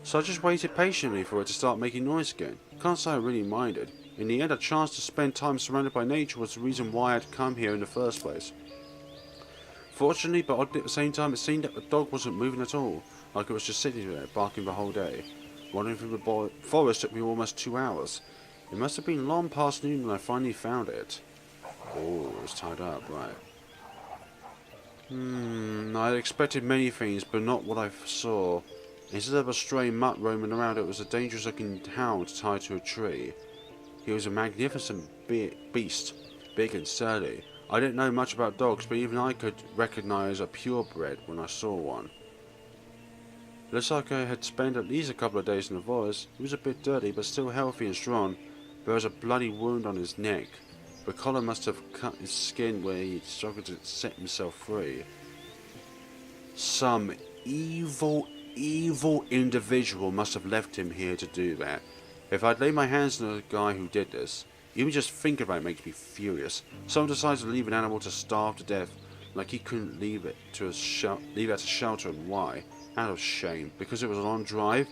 So I just waited patiently for it to start making noise again. Can't say I really minded. In the end, a chance to spend time surrounded by nature was the reason why I had come here in the first place. Fortunately, but oddly at the same time, it seemed that the dog wasn't moving at all, like it was just sitting there, barking the whole day. Wandering through the forest took me almost 2 hours. It must have been long past noon when I finally found it. Oh, it was tied up, right. I had expected many things, but not what I saw. Instead of a stray mutt roaming around, it was a dangerous-looking hound tied to a tree. He was a magnificent beast. big and sturdy. I didn't know much about dogs, but even I could recognize a purebred when I saw one. Looks like I had spent at least a couple of days in the forest. He was a bit dirty, but still healthy and strong. There was a bloody wound on his neck. The collar must have cut his skin where he struggled to set himself free. Some evil individual must have left him here to do that. If I'd laid my hands on the guy who did this, even just thinking about it makes me furious. Someone decides to leave an animal to starve to death, like he couldn't leave it to shelter, and why? Out of shame, because it was a long drive.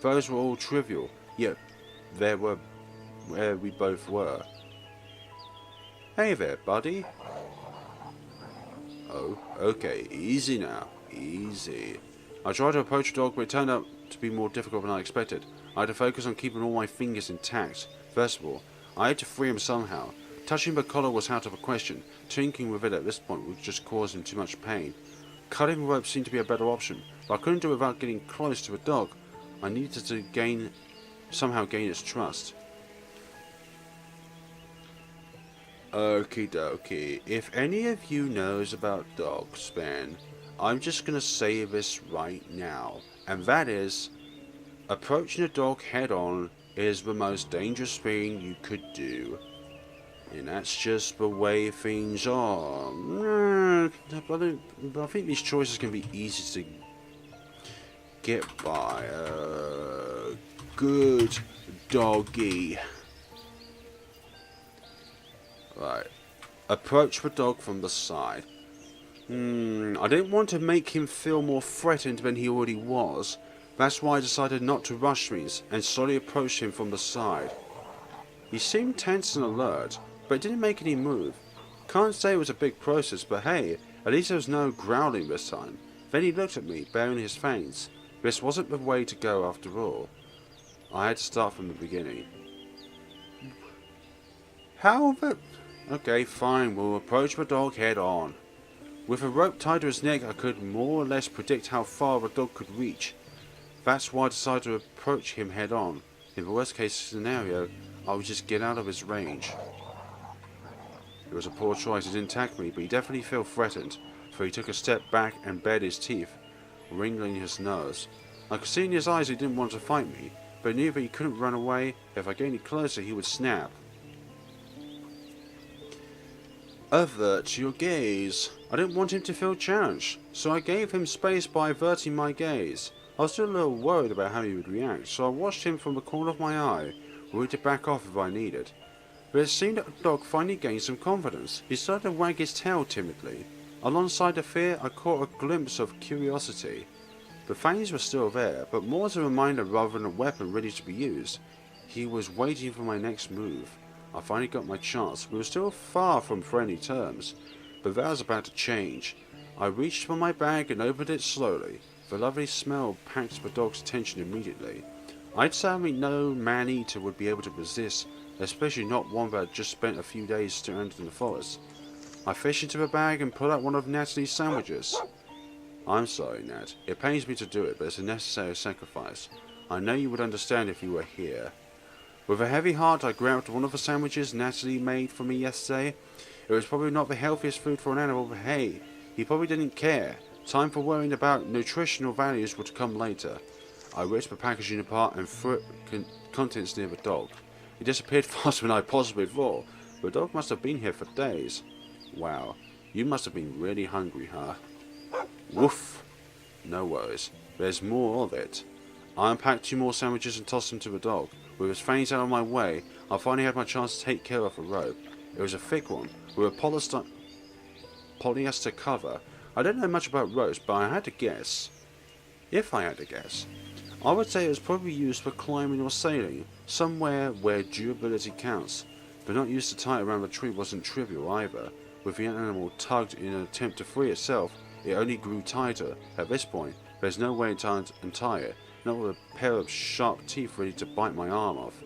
Those were all trivial, yet there were where we both were. Hey there, buddy. Oh, okay, easy now, easy. I tried to approach the dog, but it turned out to be more difficult than I expected. I had to focus on keeping all my fingers intact. First of all, I had to free him somehow. Touching the collar was out of the question. Tinkering with it at this point would just cause him too much pain. Cutting the rope seemed to be a better option, but I couldn't do it without getting close to the dog. I needed to somehow gain its trust. Okie dokie. If any of you knows about dogs, then I'm just gonna say this right now, and that is, approaching a dog head on is the most dangerous thing you could do. And that's just the way things are. But I think these choices can be easy to get by. Good doggy. Right. Approach the dog from the side. I didn't want to make him feel more threatened than he already was. That's why I decided not to rush things and slowly approach him from the side. He seemed tense and alert, but didn't make any move. Can't say it was a big process, but hey, at least there was no growling this time. Then he looked at me, baring his fangs. This wasn't the way to go after all. I had to start from the beginning. How the... Okay, fine, we'll approach the dog head on. With a rope tied to his neck, I could more or less predict how far the dog could reach. That's why I decided to approach him head on. In the worst case scenario, I would just get out of his range. It was a poor choice. He didn't attack me, but he definitely felt threatened, for he took a step back and bared his teeth, wrinkling his nose. I could see in his eyes he didn't want to fight me, but I knew that he couldn't run away. If I got any closer, he would snap. Avert your gaze. I didn't want him to feel challenged, so I gave him space by averting my gaze. I was still a little worried about how he would react, so I watched him from the corner of my eye, ready to back off if I needed. But it seemed that the dog finally gained some confidence. He started to wag his tail timidly. Alongside the fear, I caught a glimpse of curiosity. The fangs were still there, but more as a reminder rather than a weapon ready to be used. He was waiting for my next move. I finally got my chance. We were still far from friendly terms, but that was about to change. I reached for my bag and opened it slowly. The lovely smell packed the dog's attention immediately. I'd say no man-eater would be able to resist, especially not one that had just spent a few days stranded in the forest. I fished into the bag and pulled out one of Natalie's sandwiches. I'm sorry, Nat. It pains me to do it, but it's a necessary sacrifice. I know you would understand if you were here. With a heavy heart, I grabbed one of the sandwiches Natalie made for me yesterday. It was probably not the healthiest food for an animal, but hey, he probably didn't care. Time for worrying about nutritional values would come later. I ripped the packaging apart and threw its contents near the dog. He disappeared faster than I possibly thought. The dog must have been here for days. Wow, you must have been really hungry, huh? Woof. No worries. There's more of it. I unpacked 2 more sandwiches and tossed them to the dog. With his fangs out of my way, I finally had my chance to take care of the rope. It was a thick one, with a polyester cover. I don't know much about ropes, but I had to guess. If I had to guess, I would say it was probably used for climbing or sailing, somewhere where durability counts. But not used to tie it around the tree wasn't trivial either. With the animal tugged in an attempt to free itself, it only grew tighter. At this point, there's no way to untie it, not with a pair of sharp teeth ready to bite my arm off.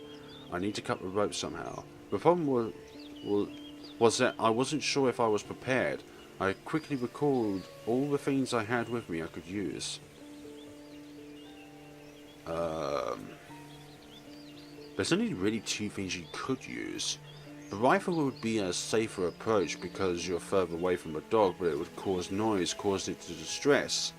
I need to cut the rope somehow. The problem was that I wasn't sure if I was prepared. I quickly recalled all the things I had with me I could use. There's only really 2 things you could use. The rifle would be a safer approach because you're further away from the dog, but it would cause noise, causing it to distress.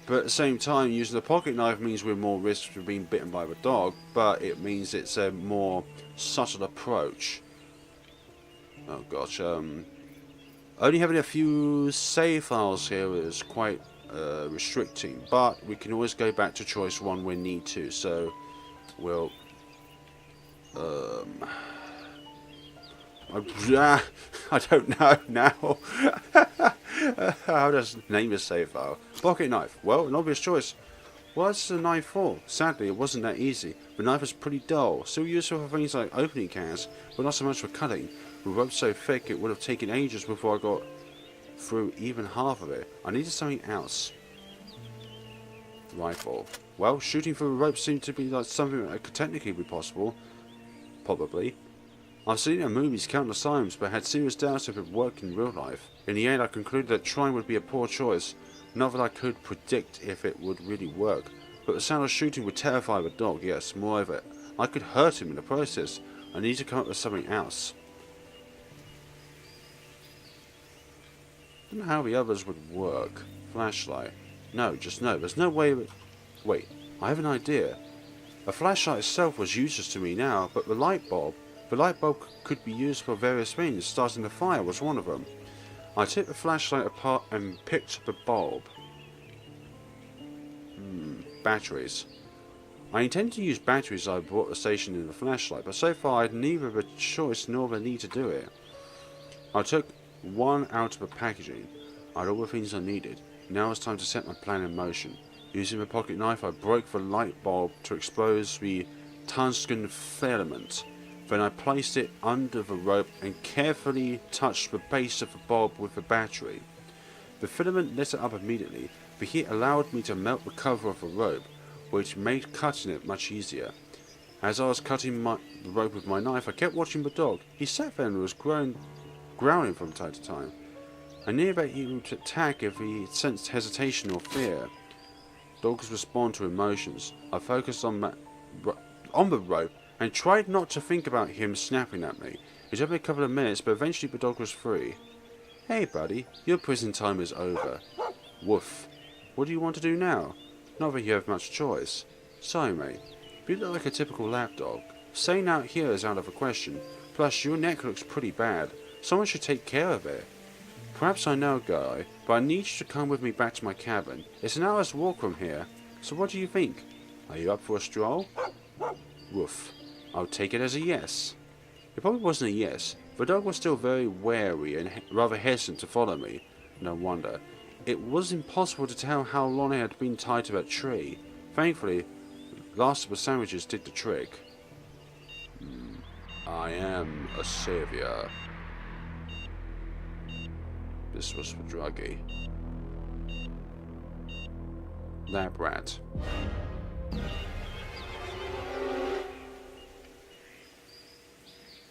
But at the same time, using the pocket knife means we're more risk of being bitten by the dog, but it means it's a more subtle approach. Oh gosh, only having a few save files here is quite restricting, but we can always go back to choice 1 when need to, so we'll I don't know now. How does name a save file? Pocket knife. Well, an obvious choice. What's the knife for? Sadly, it wasn't that easy. The knife was pretty dull, still useful for things like opening cans, but not so much for cutting. The rope so thick it would have taken ages before I got through even half of it. I needed something else. Rifle. Well, shooting through the rope seemed to be like something that could technically be possible. Probably. I've seen it in movies countless times, but had serious doubts if it worked in real life. In the end, I concluded that trying would be a poor choice. Not that I could predict if it would really work, but the sound of shooting would terrify the dog, yes, moreover, I could hurt him in the process. I need to come up with something else. I don't know how the others would work. Flashlight. No, just no. There's no way that... Wait, I have an idea. A flashlight itself was useless to me now, but the light bulb could be used for various things. Starting the fire was one of them. I took the flashlight apart and picked up a bulb. Batteries. I intended to use batteries I brought the station in the flashlight, but so far I had neither the choice nor the need to do it. I took one out of the packaging. I had all the things I needed. Now it's time to set my plan in motion. Using the pocket knife, I broke the light bulb to expose the tungsten filament. Then I placed it under the rope and carefully touched the base of the bulb with the battery. The filament lit up immediately. The heat allowed me to melt the cover of the rope, which made cutting it much easier. As I was cutting the rope with my knife, I kept watching the dog. He sat there and was growling from time to time. I knew that he would attack if he sensed hesitation or fear. Dogs respond to emotions. I focused on the rope and tried not to think about him snapping at me. It took me a couple of minutes, but eventually the dog was free. Hey buddy, your prison time is over. Woof. What do you want to do now? Not that you have much choice. Sorry mate, you look like a typical lap dog. Staying out here is out of the question. Plus your neck looks pretty bad. Someone should take care of it. Perhaps I know a guy, but I need you to come with me back to my cabin. It's an hour's walk from here, so what do you think? Are you up for a stroll? Woof. I'll take it as a yes. It probably wasn't a yes. The dog was still very wary and rather hesitant to follow me. No wonder. It was impossible to tell how long I had been tied to that tree. Thankfully, the last of the sandwiches did the trick. I am a savior. This was for DOGGIE. Lab rat.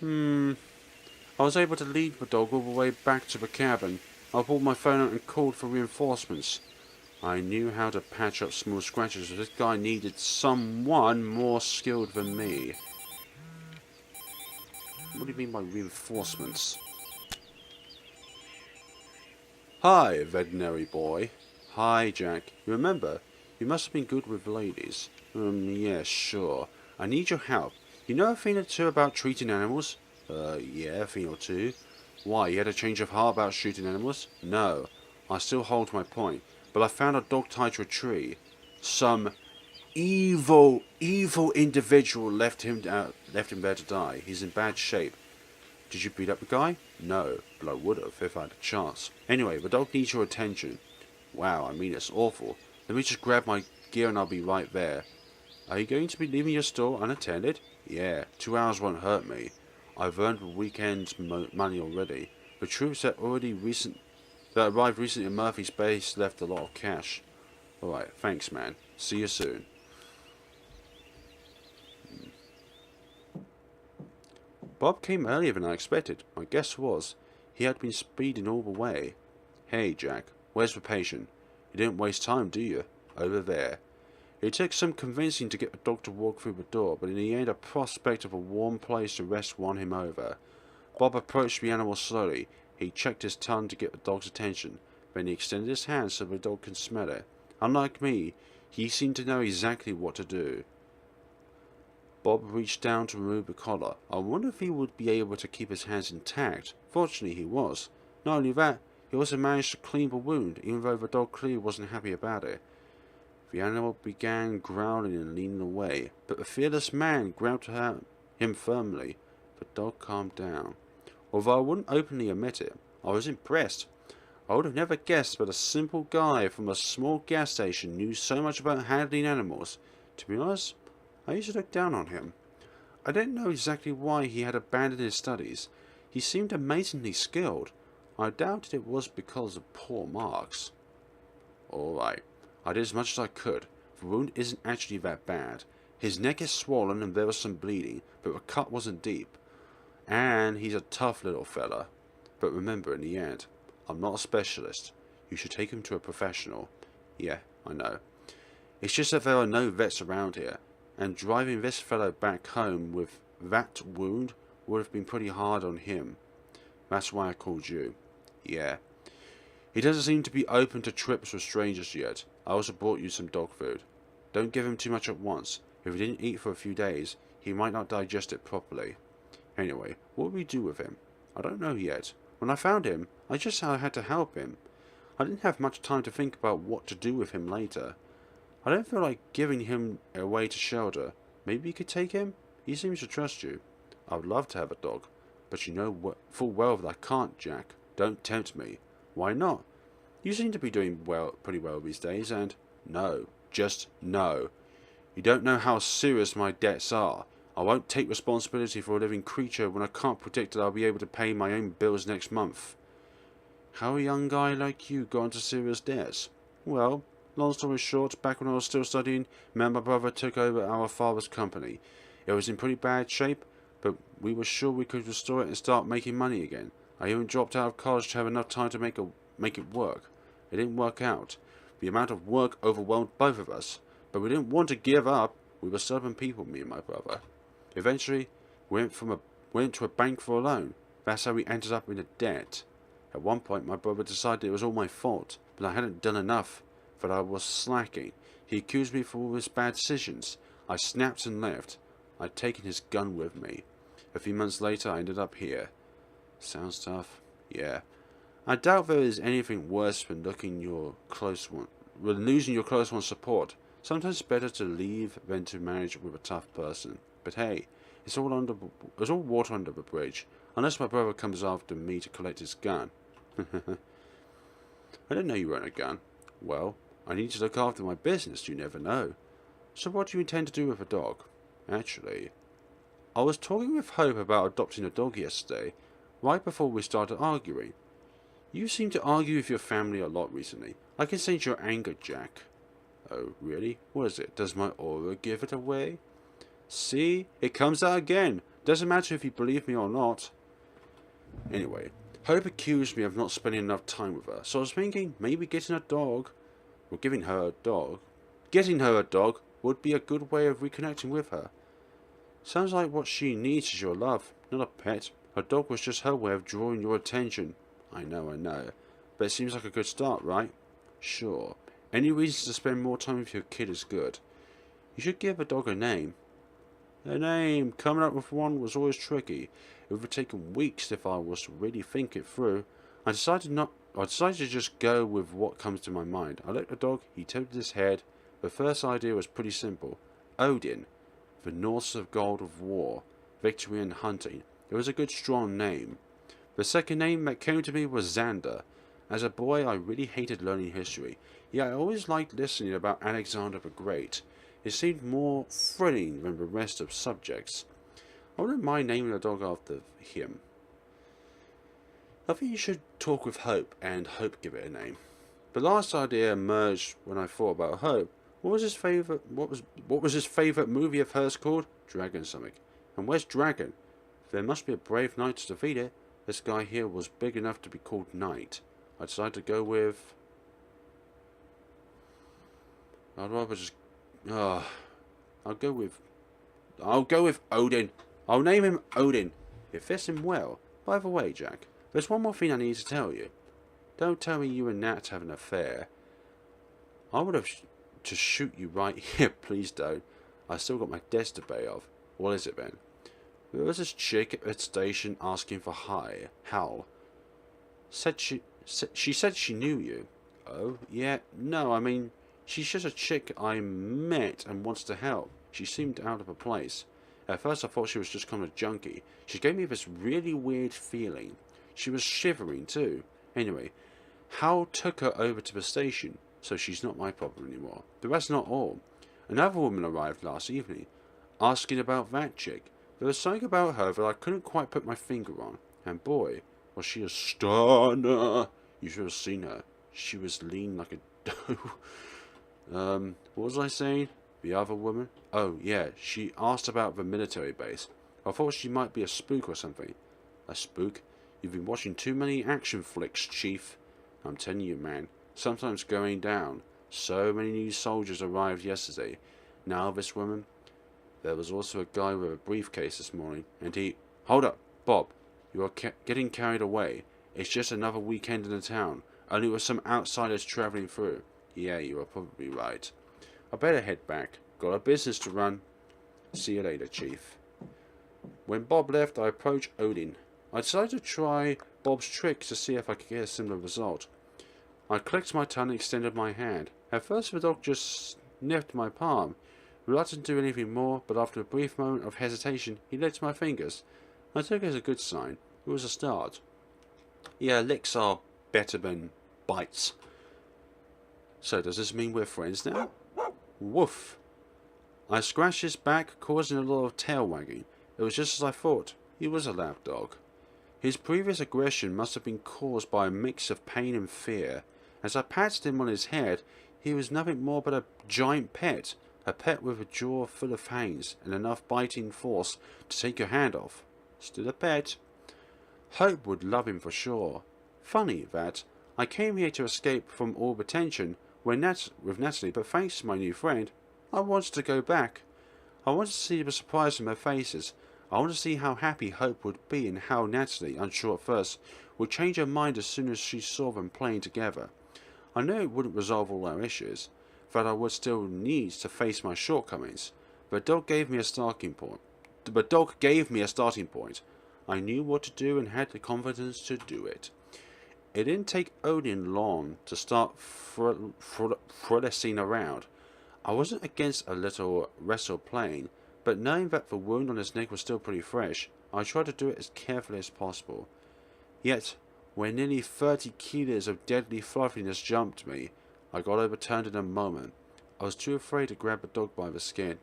I was able to lead the dog all the way back to the cabin. I pulled my phone out and called for reinforcements. I knew how to patch up small scratches, but this guy needed someone more skilled than me. What do you mean by reinforcements? Hi, veterinary boy. Hi, Jack. You remember? You must have been good with ladies. Yeah, sure. I need your help. You know a thing or two about treating animals? Yeah, a thing or two. Why, you had a change of heart about shooting animals? No. I still hold my point. But I found a dog tied to a tree. Some evil individual left him there to die. He's in bad shape. Did you beat up the guy? No, but I would have if I had a chance. Anyway, the dog needs your attention. Wow, I mean it's awful. Let me just grab my gear and I'll be right there. Are you going to be leaving your store unattended? Yeah, 2 hours won't hurt me. I've earned the weekend's money already. The troops that arrived recently in Murphy's base left a lot of cash. Alright, thanks man. See you soon. Bob came earlier than I expected. My guess was he had been speeding all the way. Hey Jack, where's the patient? You didn't waste time, do you? Over there. It took some convincing to get the dog to walk through the door, but in the end a prospect of a warm place to rest won him over. Bob approached the animal slowly. He checked his tongue to get the dog's attention. Then he extended his hand so the dog could smell it. Unlike me, he seemed to know exactly what to do. Bob reached down to remove the collar. I wonder if he would be able to keep his hands intact. Fortunately, he was. Not only that, he also managed to clean the wound, even though the dog clearly wasn't happy about it. The animal began growling and leaning away, but the fearless man grabbed him firmly. The dog calmed down. Although I wouldn't openly admit it, I was impressed. I would have never guessed that a simple guy from a small gas station knew so much about handling animals. To be honest, I used to look down on him. I didn't know exactly why he had abandoned his studies. He seemed amazingly skilled. I doubted it was because of poor marks. Alright, I did as much as I could. The wound isn't actually that bad. His neck is swollen and there was some bleeding, but the cut wasn't deep. And he's a tough little fella. But remember, in the end, I'm not a specialist. You should take him to a professional. Yeah, I know. It's just that there are no vets around here, and driving this fellow back home with that wound would have been pretty hard on him. That's why I called you. Yeah. He doesn't seem to be open to trips with strangers yet. I also brought you some dog food. Don't give him too much at once. If he didn't eat for a few days, he might not digest it properly. Anyway, what will we do with him? I don't know yet. When I found him, I just had to help him. I didn't have much time to think about what to do with him later. I don't feel like giving him away to shelter. Maybe you could take him? He seems to trust you. I would love to have a dog, but you know full well that I can't, Jack. Don't tempt me. Why not? You seem to be doing pretty well these days, and no, just no. You don't know how serious my debts are. I won't take responsibility for a living creature when I can't predict that I'll be able to pay my own bills next month. How a young guy like you got into serious debts? Well, long story short, back when I was still studying, me and my brother took over our father's company. It was in pretty bad shape, but we were sure we could restore it and start making money again. I even dropped out of college to have enough time to make it work. It didn't work out. The amount of work overwhelmed both of us, but we didn't want to give up. We were stubborn people, me and my brother. Eventually, we went to a bank for a loan. That's how we ended up in a debt. At one point, my brother decided it was all my fault, but I hadn't done enough, that I was slacking. He accused me for all his bad decisions. I snapped and left. I'd taken his gun with me. A few months later, I ended up here. Sounds tough. Yeah. I doubt there is anything worse than losing your close one's support. Sometimes it's better to leave than to manage with a tough person. But hey, it's all water under the bridge. Unless my brother comes after me to collect his gun. I didn't know you owned a gun. Well, I need to look after my business, you never know. So what do you intend to do with a dog? Actually, I was talking with Hope about adopting a dog yesterday, right before we started arguing. You seem to argue with your family a lot recently. I can sense your anger, Jack. Oh, really? What is it? Does my aura give it away? See? It comes out again. Doesn't matter if you believe me or not. Anyway, Hope accused me of not spending enough time with her, so I was thinking maybe getting her a dog would be a good way of reconnecting with her. Sounds like what she needs is your love, not a pet. A dog was just her way of drawing your attention. I know. But it seems like a good start, right? Sure. Any reason to spend more time with your kid is good. You should give a dog a name. A name. Coming up with one was always tricky. It would have taken weeks if I was to really think it through. I decided to just go with what comes to my mind. I looked at the dog, he tilted his head. The first idea was pretty simple. Odin, the Norse of god of war, victory and hunting. It was a good strong name. The second name that came to me was Xander. As a boy, I really hated learning history. Yet I always liked listening about Alexander the Great. It seemed more thrilling than the rest of subjects. I wouldn't mind naming a dog after him. I think you should talk with Hope, and Hope give it a name. The last idea emerged when I thought about Hope. What was his favourite movie of hers called? Dragon something. And where's Dragon? There must be a brave knight to defeat it. This guy here was big enough to be called Knight. I decided to go with... I'd rather just... I'll go with Odin. I'll name him Odin. It fits him well. By the way, Jack, there's one more thing I need to tell you. Don't tell me you and Nat have an affair. I would have to shoot you right here. Please don't. I still got my debts to pay off. What is it then? There was this chick at the station asking for Hal. She said she knew you. Oh, yeah, no, I mean, she's just a chick I met and wants to help. She seemed out of her place. At first I thought she was just kind of junkie. She gave me this really weird feeling. She was shivering too. Anyway, Hal took her over to the station, so she's not my problem anymore. But that's not all. Another woman arrived last evening, asking about that chick. There was something about her that I couldn't quite put my finger on. And boy, was she a stunner. You should have seen her. She was lean like a dough. What was I saying? The other woman? Oh, yeah, she asked about the military base. I thought she might be a spook or something. A spook? You've been watching too many action flicks, Chief. I'm telling you, man, sometimes going down. So many new soldiers arrived yesterday. Now this woman. There was also a guy with a briefcase this morning, and he... Hold up, Bob. You are getting carried away. It's just another weekend in the town, only with some outsiders travelling through. Yeah, you are probably right. I better head back. Got a business to run. See you later, Chief. When Bob left, I approached Odin. I decided to try Bob's trick to see if I could get a similar result. I clicked my tongue and extended my hand. At first the dog just sniffed my palm. Reluctant to do anything more, but after a brief moment of hesitation, he licked my fingers. I took it as a good sign. It was a start. Yeah, licks are better than bites. So does this mean we're friends now? Woof. I scratched his back, causing a lot of tail wagging. It was just as I thought. He was a lap dog. His previous aggression must have been caused by a mix of pain and fear. As I patted him on his head, he was nothing more but a giant pet. A pet with a jaw full of fangs and enough biting force to take your hand off. Still a pet. Hope would love him for sure. Funny that I came here to escape from all the tension with Natalie, but thanks to my new friend, I wanted to go back. I wanted to see the surprise on their faces. I wanted to see how happy Hope would be and how Natalie, unsure at first, would change her mind as soon as she saw them playing together. I knew it wouldn't resolve all our issues, that I would still need to face my shortcomings, but dog gave me a starting point. I knew what to do and had the confidence to do it. It didn't take Odin long to start frolicking around. I wasn't against a little wrestle playing, but knowing that the wound on his neck was still pretty fresh, I tried to do it as carefully as possible. Yet, when nearly 30 kilos of deadly fluffiness jumped me, I got overturned in a moment. I was too afraid to grab the dog by the skin.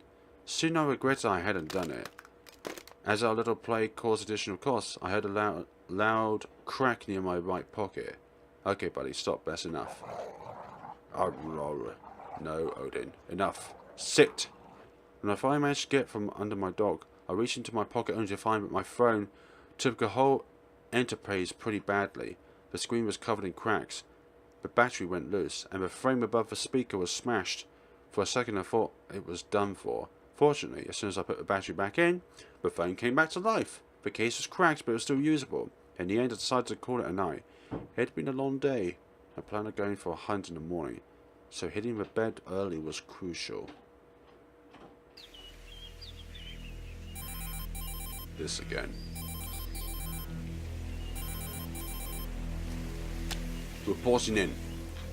Soon I regretted I hadn't done it. As our little play caused additional costs, I heard a loud crack near my right pocket. Okay, buddy, stop. That's enough. No, Odin. Enough. Sit! When I finally managed to get from under my dog, I reached into my pocket only to find that my phone took the whole enterprise pretty badly. The screen was covered in cracks. The battery went loose, and the frame above the speaker was smashed. For a second I thought it was done for. Fortunately, as soon as I put the battery back in, the phone came back to life. The case was cracked, but it was still usable. In the end, I decided to call it a night. It had been a long day. I planned on going for a hunt in the morning, so hitting the bed early was crucial. This again. Reporting in.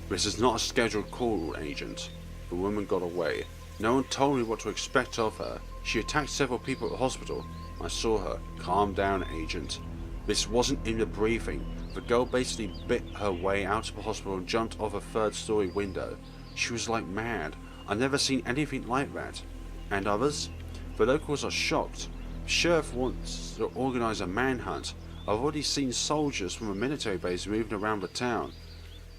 This is not a scheduled call, Agent. The woman got away. No one told me what to expect of her. She attacked several people at the hospital. I saw her. Calm down, Agent. This wasn't in the briefing. The girl basically bit her way out of the hospital and jumped off a third-story window. She was like mad. I've never seen anything like that. And others? The locals are shocked. The sheriff wants to organize a manhunt. I've already seen soldiers from a military base moving around the town.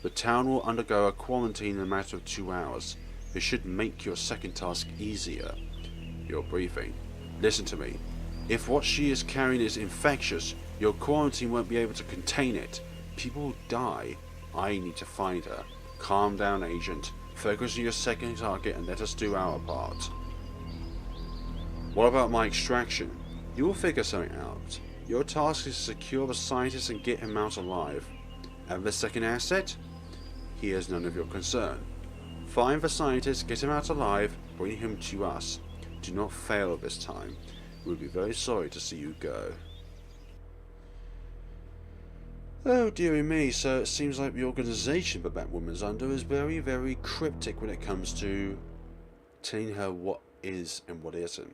The town will undergo a quarantine in a matter of 2 hours. It should make your second task easier. Your briefing. Listen to me. If what she is carrying is infectious, your quarantine won't be able to contain it. People will die. I need to find her. Calm down, Agent. Focus on your second target and let us do our part. What about my extraction? You will figure something out. Your task is to secure the scientist and get him out alive. And the second asset? He is none of your concern. Find the scientist, get him out alive, bring him to us. Do not fail this time. We'll be very sorry to see you go. Oh dearie me, so it seems like the organisation that woman's under is very, very cryptic when it comes to telling her what is and what isn't.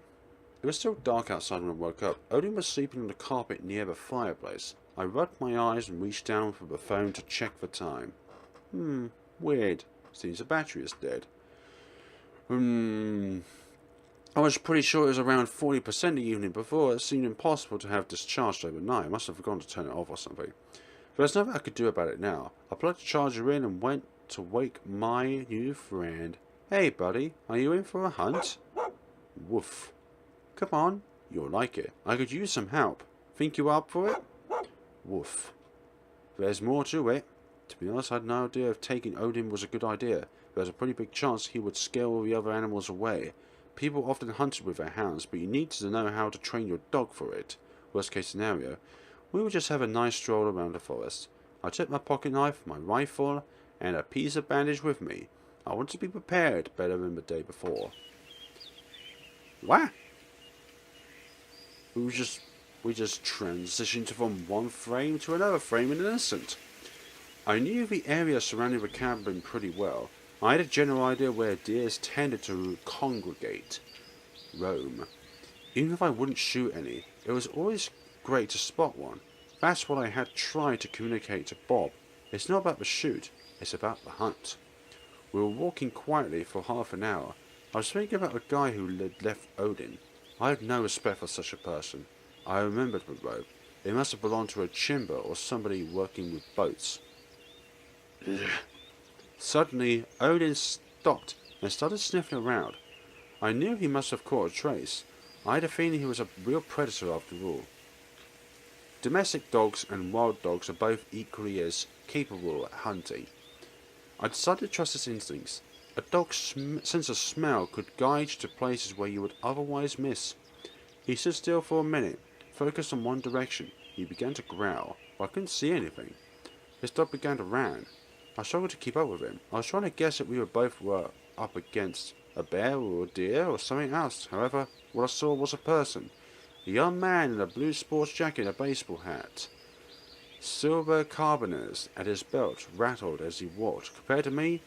It was still dark outside when I woke up. Odin was sleeping on the carpet near the fireplace. I rubbed my eyes and reached down for the phone to check the time. Weird. Seems the battery is dead. I was pretty sure it was around 40% the evening before. It seemed impossible to have discharged overnight. I must have forgotten to turn it off or something. There's nothing I could do about it now. I plugged the charger in and went to wake my new friend. Hey buddy, are you in for a hunt? Woof. Come on, you'll like it. I could use some help. Think you're up for it? Woof. There's more to it. To be honest, I had no idea if taking Odin was a good idea. There's a pretty big chance he would scare all the other animals away. People often hunted with their hounds, but you need to know how to train your dog for it. Worst case scenario, we would just have a nice stroll around the forest. I took my pocket knife, my rifle, and a piece of bandage with me. I wanted to be prepared better than the day before. What? We just transitioned from one frame to another frame in an instant. I knew the area surrounding the cabin pretty well. I had a general idea where deers tended to congregate, roam. Even if I wouldn't shoot any, it was always great to spot one. That's what I had tried to communicate to Bob. It's not about the shoot, it's about the hunt. We were walking quietly for half an hour. I was thinking about the guy who had left Odin. I had no respect for such a person. I remembered the rope. It must have belonged to a chimber or somebody working with boats. Suddenly, Odin stopped and started sniffing around. I knew he must have caught a trace. I had a feeling he was a real predator after all. Domestic dogs and wild dogs are both equally as capable at hunting. I decided to trust his instincts. A dog's sense of smell could guide you to places where you would otherwise miss. He stood still for a minute, focused on one direction. He began to growl, but I couldn't see anything. His dog began to run. I struggled to keep up with him. I was trying to guess if we were up against a bear or a deer or something else. However, what I saw was a person. A young man in a blue sports jacket and a baseball hat. Silver carbineers at his belt rattled as he walked. Compared to me,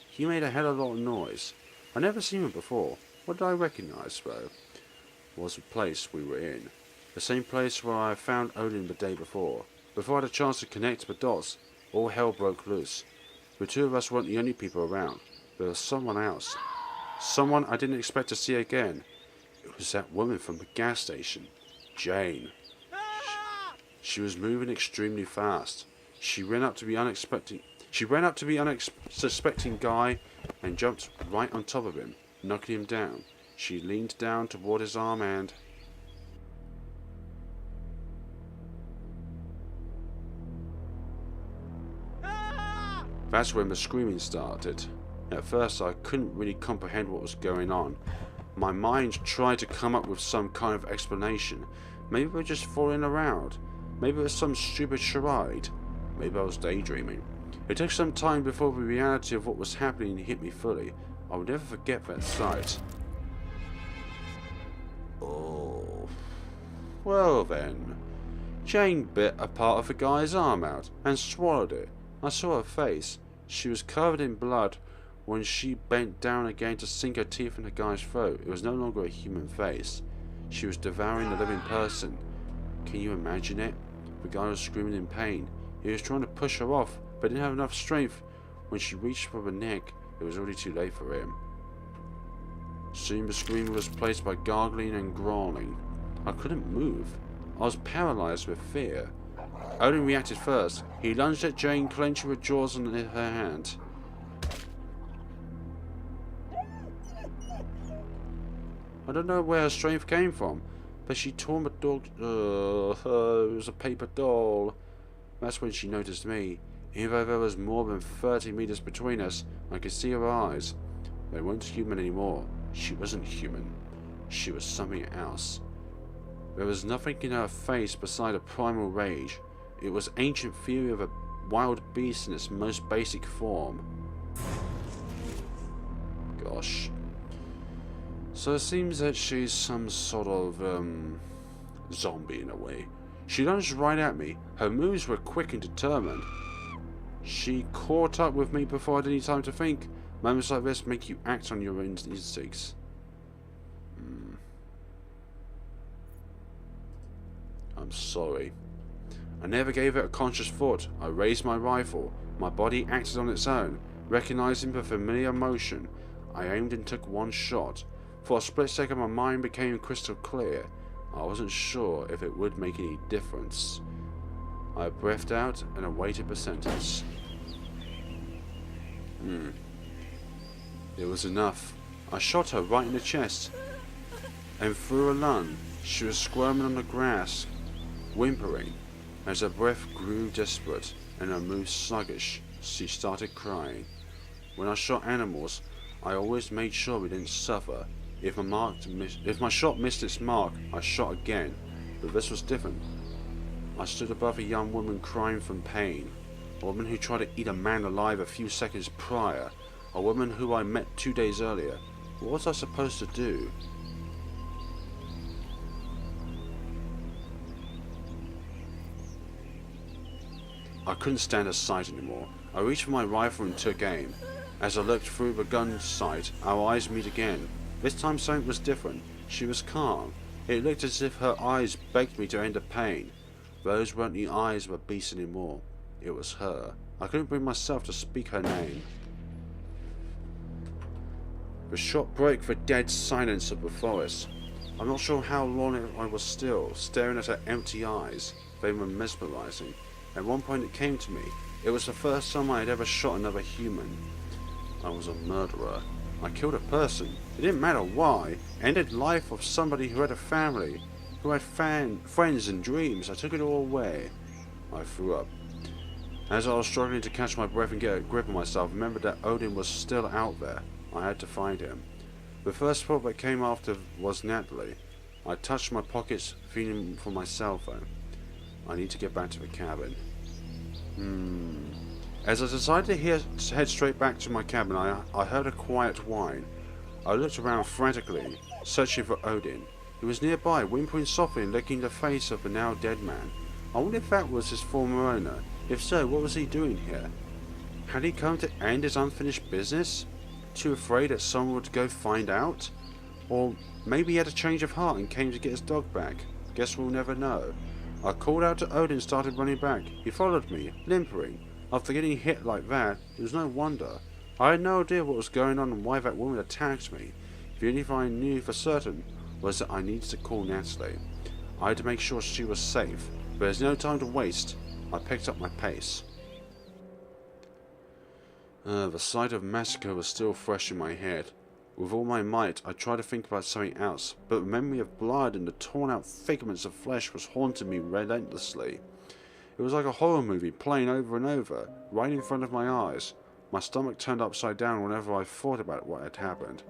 he made a hell of a lot of noise. I'd never seen him before. What did I recognize, though, was the place we were in. The same place where I found Odin the day before. Before I had a chance to connect the dots, all hell broke loose. The two of us weren't the only people around. There was someone else. Someone I didn't expect to see again. It was that woman from the gas station, Jane. She was moving extremely fast. She ran up to the unsuspecting guy and jumped right on top of him, knocking him down. She leaned down toward his arm and... That's when the screaming started. At first I couldn't really comprehend what was going on. My mind tried to come up with some kind of explanation. Maybe we were just fooling around. Maybe it was some stupid charade. Maybe I was daydreaming. It took some time before the reality of what was happening hit me fully. I will never forget that sight. Oh. Well then. Jane bit a part of the guy's arm out and swallowed it. I saw her face. She was covered in blood when she bent down again to sink her teeth in the guy's throat. It was no longer a human face. She was devouring a living person. Can you imagine it? The guy was screaming in pain. He was trying to push her off, but didn't have enough strength. When she reached for her neck, it was already too late for him. Soon the scream was replaced by gargling and groaning. I couldn't move. I was paralyzed with fear. Odin reacted first. He lunged at Jane, clenching her jaws in her hand. I don't know where her strength came from, but she tore my dog. It was a paper doll. That's when she noticed me. Even though there was more than 30 meters between us, I could see her eyes. They weren't human anymore. She wasn't human. She was something else. There was nothing in her face beside a primal rage. It was ancient fury of a wild beast in its most basic form. Gosh. So it seems that she's some sort of, zombie in a way. She lunged right at me. Her moves were quick and determined. She caught up with me before I had any time to think. Moments like this make you act on your instincts. I'm sorry. I never gave it a conscious thought. I raised my rifle. My body acted on its own. Recognizing the familiar motion, I aimed and took one shot. For a split second my mind became crystal clear. I wasn't sure if it would make any difference. I breathed out and awaited the sentence. It was enough. I shot her right in the chest. And through a lunge, she was squirming on the grass, whimpering. As her breath grew desperate and her moves sluggish, she started crying. When I shot animals, I always made sure we didn't suffer. If my shot missed its mark, I shot again, but this was different. I stood above a young woman crying from pain, a woman who tried to eat a man alive a few seconds prior, a woman who I met 2 days earlier. What was I supposed to do? I couldn't stand her sight anymore. I reached for my rifle and took aim. As I looked through the gun sight, our eyes meet again. This time something was different. She was calm. It looked as if her eyes begged me to end the pain. Those weren't the eyes of a beast anymore. It was her. I couldn't bring myself to speak her name. The shot broke the dead silence of the forest. I'm not sure how long I was still, staring at her empty eyes. They were mesmerizing. At one point it came to me. It was the first time I had ever shot another human. I was a murderer. I killed a person. It didn't matter why. I ended life of somebody who had a family, who had friends and dreams. I took it all away. I threw up. As I was struggling to catch my breath and get a grip on myself, I remembered that Odin was still out there. I had to find him. The first thought that came after was Natalie. I touched my pockets, feeling for my cell phone. I need to get back to the cabin. As I decided to head straight back to my cabin, I heard a quiet whine. I looked around frantically, searching for Odin. He was nearby, whimpering softly and licking the face of the now dead man. I wondered if that was his former owner. If so, what was he doing here? Had he come to end his unfinished business? Too afraid that someone would go find out? Or maybe he had a change of heart and came to get his dog back. Guess we'll never know. I called out to Odin and started running back. He followed me, limpering. After getting hit like that, it was no wonder. I had no idea what was going on and why that woman attacked me. The only thing I knew for certain was that I needed to call Natalie. I had to make sure she was safe, but there's no time to waste. I picked up my pace. The sight of massacre was still fresh in my head. With all my might, I tried to think about something else, but the memory of blood and the torn out figments of flesh was haunting me relentlessly. It was like a horror movie playing over and over, right in front of my eyes. My stomach turned upside down whenever I thought about what had happened.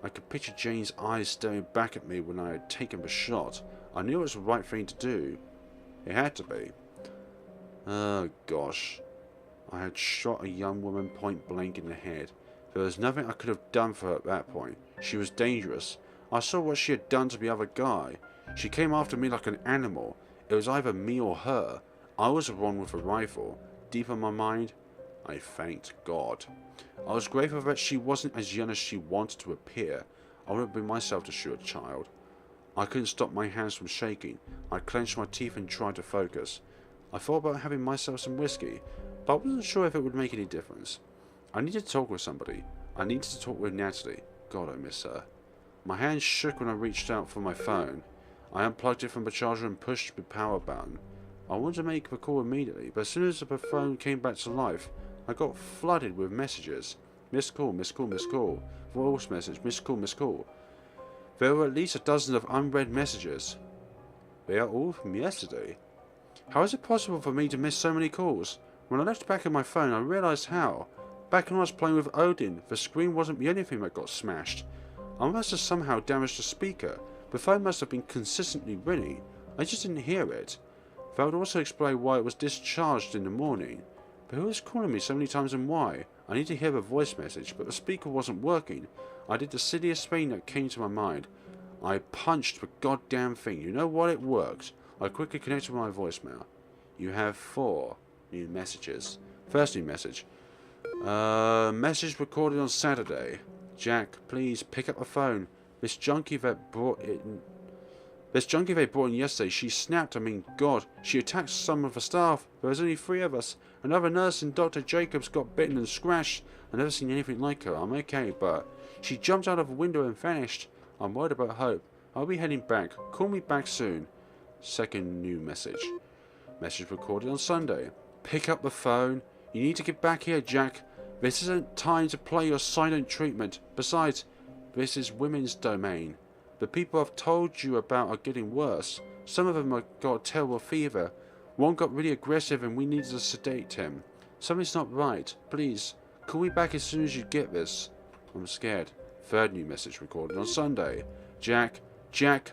I could picture Jane's eyes staring back at me when I had taken the shot. I knew it was the right thing to do. It had to be. Oh gosh. I had shot a young woman point blank in the head. There was nothing I could have done for her at that point. She was dangerous. I saw what she had done to the other guy. She came after me like an animal. It was either me or her. I was the one with a rifle. Deep in my mind, I thanked God. I was grateful that she wasn't as young as she wanted to appear. I wouldn't bring myself to shoot a child. I couldn't stop my hands from shaking. I clenched my teeth and tried to focus. I thought about having myself some whiskey, but I wasn't sure if it would make any difference. I needed to talk with somebody. I needed to talk with Natalie. God, I miss her. My hands shook when I reached out for my phone. I unplugged it from the charger and pushed the power button. I wanted to make the call immediately, but as soon as the phone came back to life, I got flooded with messages. Missed call, missed call, missed call. Voice message, missed call, missed call. There were at least a dozen of unread messages. They are all from yesterday. How is it possible for me to miss so many calls? When I looked back at my phone, I realised how. Back when I was playing with Odin, the screen wasn't the only thing that got smashed. I must have somehow damaged the speaker. The phone must have been consistently ringing. I just didn't hear it. That would also explain why it was discharged in the morning. But who was calling me so many times and why? I need to hear a voice message, but the speaker wasn't working. I did the silliest thing that came to my mind. I punched the goddamn thing. You know what? It worked. I quickly connected with my voicemail. You have 4 new messages. First new message. Message recorded on Saturday. Jack, please pick up the phone. This junkie they brought in yesterday, she snapped. I mean, God, she attacked some of the staff. There was only 3 of us. Another nurse and Dr. Jacobs got bitten and scratched. I've never seen anything like her. I'm okay, but she jumped out of a window and vanished. I'm worried about Hope. I'll be heading back. Call me back soon. Second new message. Message recorded on Sunday. Pick up the phone. You need to get back here, Jack. This isn't time to play your silent treatment. Besides, this is women's domain. The people I've told you about are getting worse. Some of them have got a terrible fever. One got really aggressive and we needed to sedate him. Something's not right. Please, call me back as soon as you get this. I'm scared. Third new message recorded on Sunday. Jack,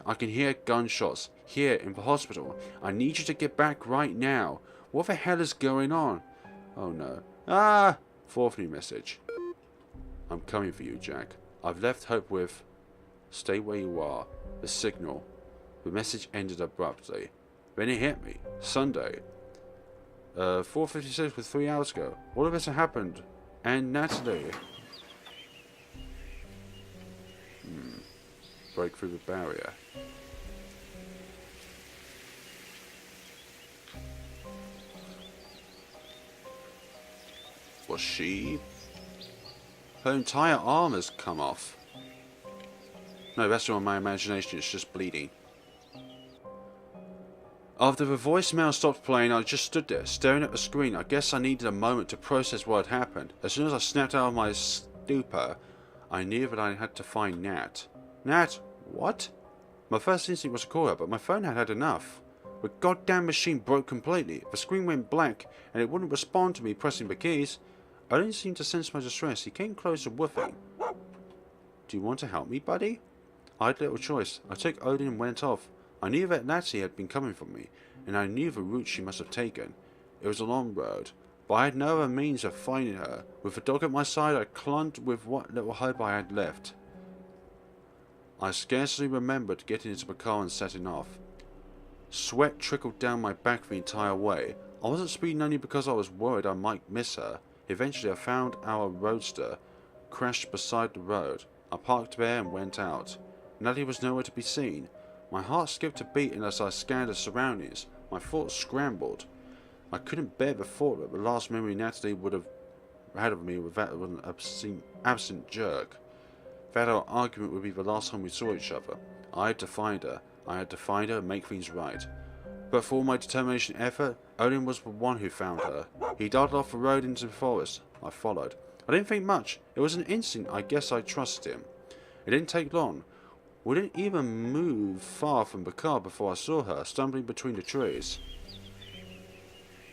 I can hear gunshots here in the hospital. I need you to get back right now. What the hell is going on? Oh no. Ah! Fourth new message. I'm coming for you, Jack. I've left Hope with... Stay where you are. The signal. The message ended abruptly. Then it hit me. Sunday. 4:56 was 3 hours ago. All of this had happened. And Natalie. Break through the barrier. Was she? Her entire arm has come off. No, that's not my imagination, it's just bleeding. After the voicemail stopped playing, I just stood there, staring at the screen. I guess I needed a moment to process what had happened. As soon as I snapped out of my stupor, I knew that I had to find Nat. Nat? What? My first instinct was to call her, but my phone had had enough. The goddamn machine broke completely. The screen went blank, and it wouldn't respond to me pressing the keys. I didn't seem to sense my distress. He came closer, woofing. Do you want to help me, buddy? I had little choice. I took Odin and went off. I knew that Natalie had been coming for me, and I knew the route she must have taken. It was a long road, but I had no other means of finding her. With the dog at my side, I clung with what little hope I had left. I scarcely remembered getting into the car and setting off. Sweat trickled down my back the entire way. I wasn't speeding only because I was worried I might miss her. Eventually I found our roadster, crashed beside the road. I parked there and went out. Natalie was nowhere to be seen. My heart skipped a beat as I scanned the surroundings. My thoughts scrambled. I couldn't bear the thought that the last memory Natalie would have had of me was that of an absent jerk. That our argument would be the last time we saw each other. I had to find her. I had to find her and make things right. But for all my determination and effort, Odin was the one who found her. He darted off the road into the forest. I followed. I didn't think much. It was an instinct. I guess I trusted him. It didn't take long. We didn't even move far from the car before I saw her, stumbling between the trees.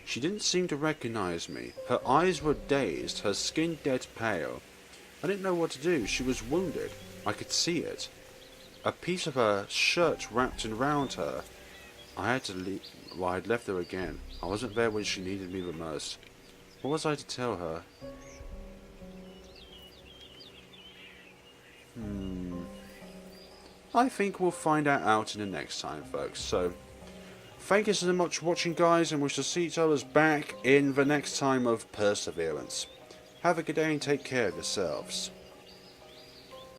She didn't seem to recognize me. Her eyes were dazed, her skin dead pale. I didn't know what to do. She was wounded. I could see it. A piece of her shirt wrapped around her. I had to leave. Well, I'd left her again. I wasn't there when she needed me the most. What was I to tell her? I think we'll find out in the next time, folks. So, thank you so much for watching, guys, and we shall see each other back in the next time of Perseverance. Have a good day and take care of yourselves.